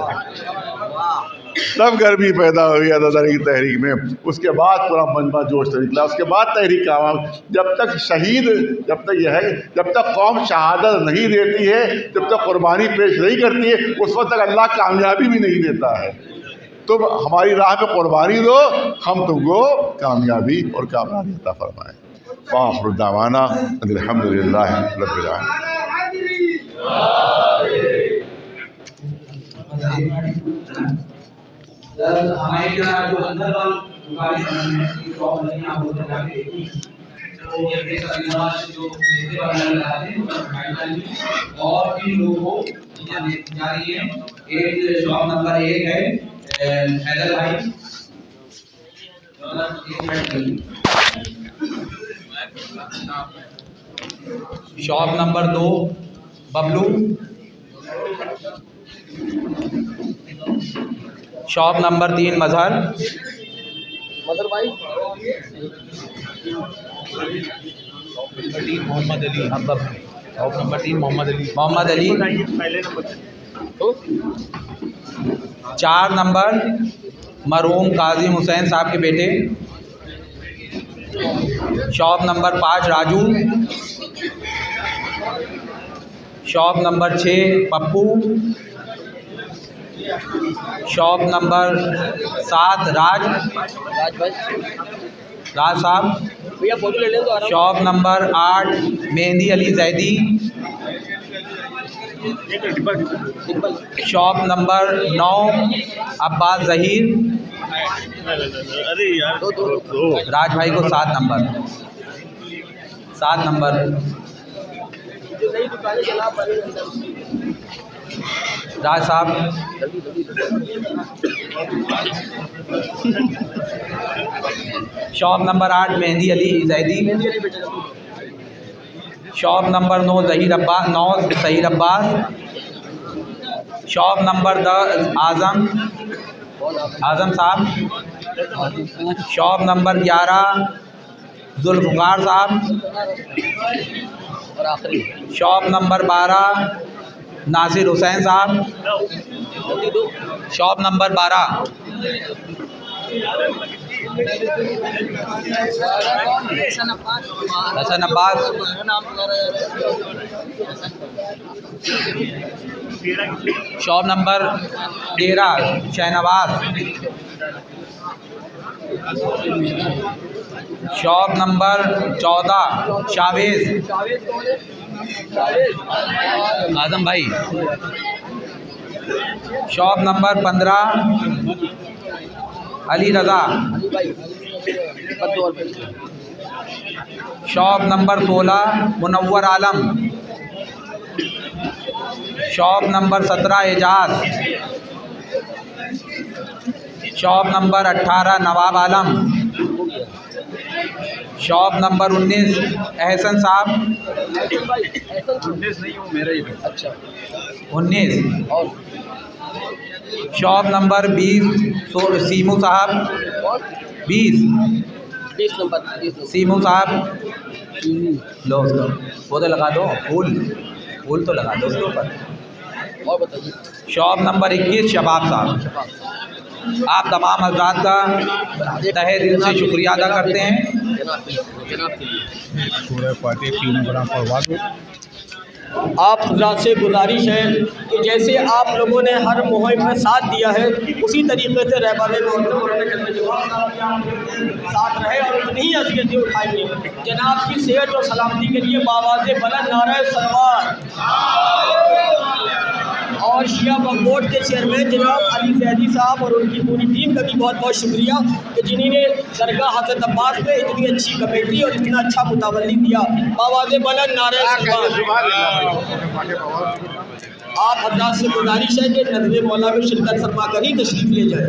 तब गर्मी पैदा हुई आज़ादारी की तहरीक में। उसके बाद पूरा मनवा जोश से निकला, उसके बाद तहरीक कामयाब। जब तक शहीद, जब तक यह है, जब तक कौम शहादत नहीं देती है, जब तक कुर्बानी पेश नहीं करती है, उस वक्त तक अल्लाह कामयाबी भी नहीं देता है। तुम हमारी राह पे कुर्बानी दो, हम तुमको कामयाबी और कामयाबी अता फरमाएं। वाखिर दावाना अल्हम्दुलिल्लाह रब्बिल आलमीन। हमारे यहाँ जो अंदर वाली शॉप नहीं आप लोग जाके देखिए, तो ये देख जो मेरे वाले लगाते हैं, और इन लोगों को जा रही है। एक शॉप नंबर 1 है हैदर भाई, shop number 2 Bablu, shop number 3 Mazhar, भाई Mohammad Ali, shop number 3 Mohammad Ali, 4 number मरहूम काजिम हुसैन साहब के बेटे, shop number 5 Raju, shop number 6 Pappu, shop number 7 Raj साहब, भैया फोटो ले लें तो। Shop number 8 Mehndi Ali Zaidi, shop number 9 Abbas Zaheer, Raj भाई को 7 नंबर राज साहब। Shop number 8 Mehndi Ali Zaidi, shop number 9 Zaheer Abbas, shop number 10 आज़म साहब, शॉप नंबर 11 जुल्फ़कार साहब, और आखिरी शॉप नंबर 12 नासिर हुसैन साहब, shop number 12 Hasan Abbas, shop number 13 Shahnawaz, shop number 14 Shavez Azam भाई, shop number 15 Ali Raza, shop number 16 Munawwar Alam, shop number 17 Ejaz, shop number 18 Nawab Alam, shop number 19 Ehsan साहब, 19 नहीं हो मेरा ही, अच्छा 19, और शॉप नंबर 20 सीमू साहब, 20 नंबर सीमू साहब, लो उसको वो तो लगा दो, फूल तो लगा दो उसके ऊपर। और बताइए शॉप नंबर 21 शबाब साहब, आप तमाम हजरात का तहे दिल से शुक्रिया अदा करते हैं। आप हजरात से गुजारिश है कि जैसे आप लोगों ने हर मुहिम में साथ दिया है, उसी तरीके से रहबाने साथ रहे और उतनी ही अज़ियतें उठाएंगे। जनाब की सेहत और सलामती के लिए बावाज़े बुलंद नारा सलवात। और शिया वक्फ बोर्ड के चेयरमैन जनाब अली ज़ैदी साहब और उनकी पूरी टीम का भी बहुत बहुत शुक्रिया कि जिन्होंने दरगाह हज़रत अब्बास में इतनी अच्छी कमेटी और इतना अच्छा मुतावल्ली दिया। बावाज़े बुलंद नारा सलवात। आप हज़रात से गुजारिश है कि नज़्र मौला में शिरकत फरमा कर ही तशरीफ़ ले जाए।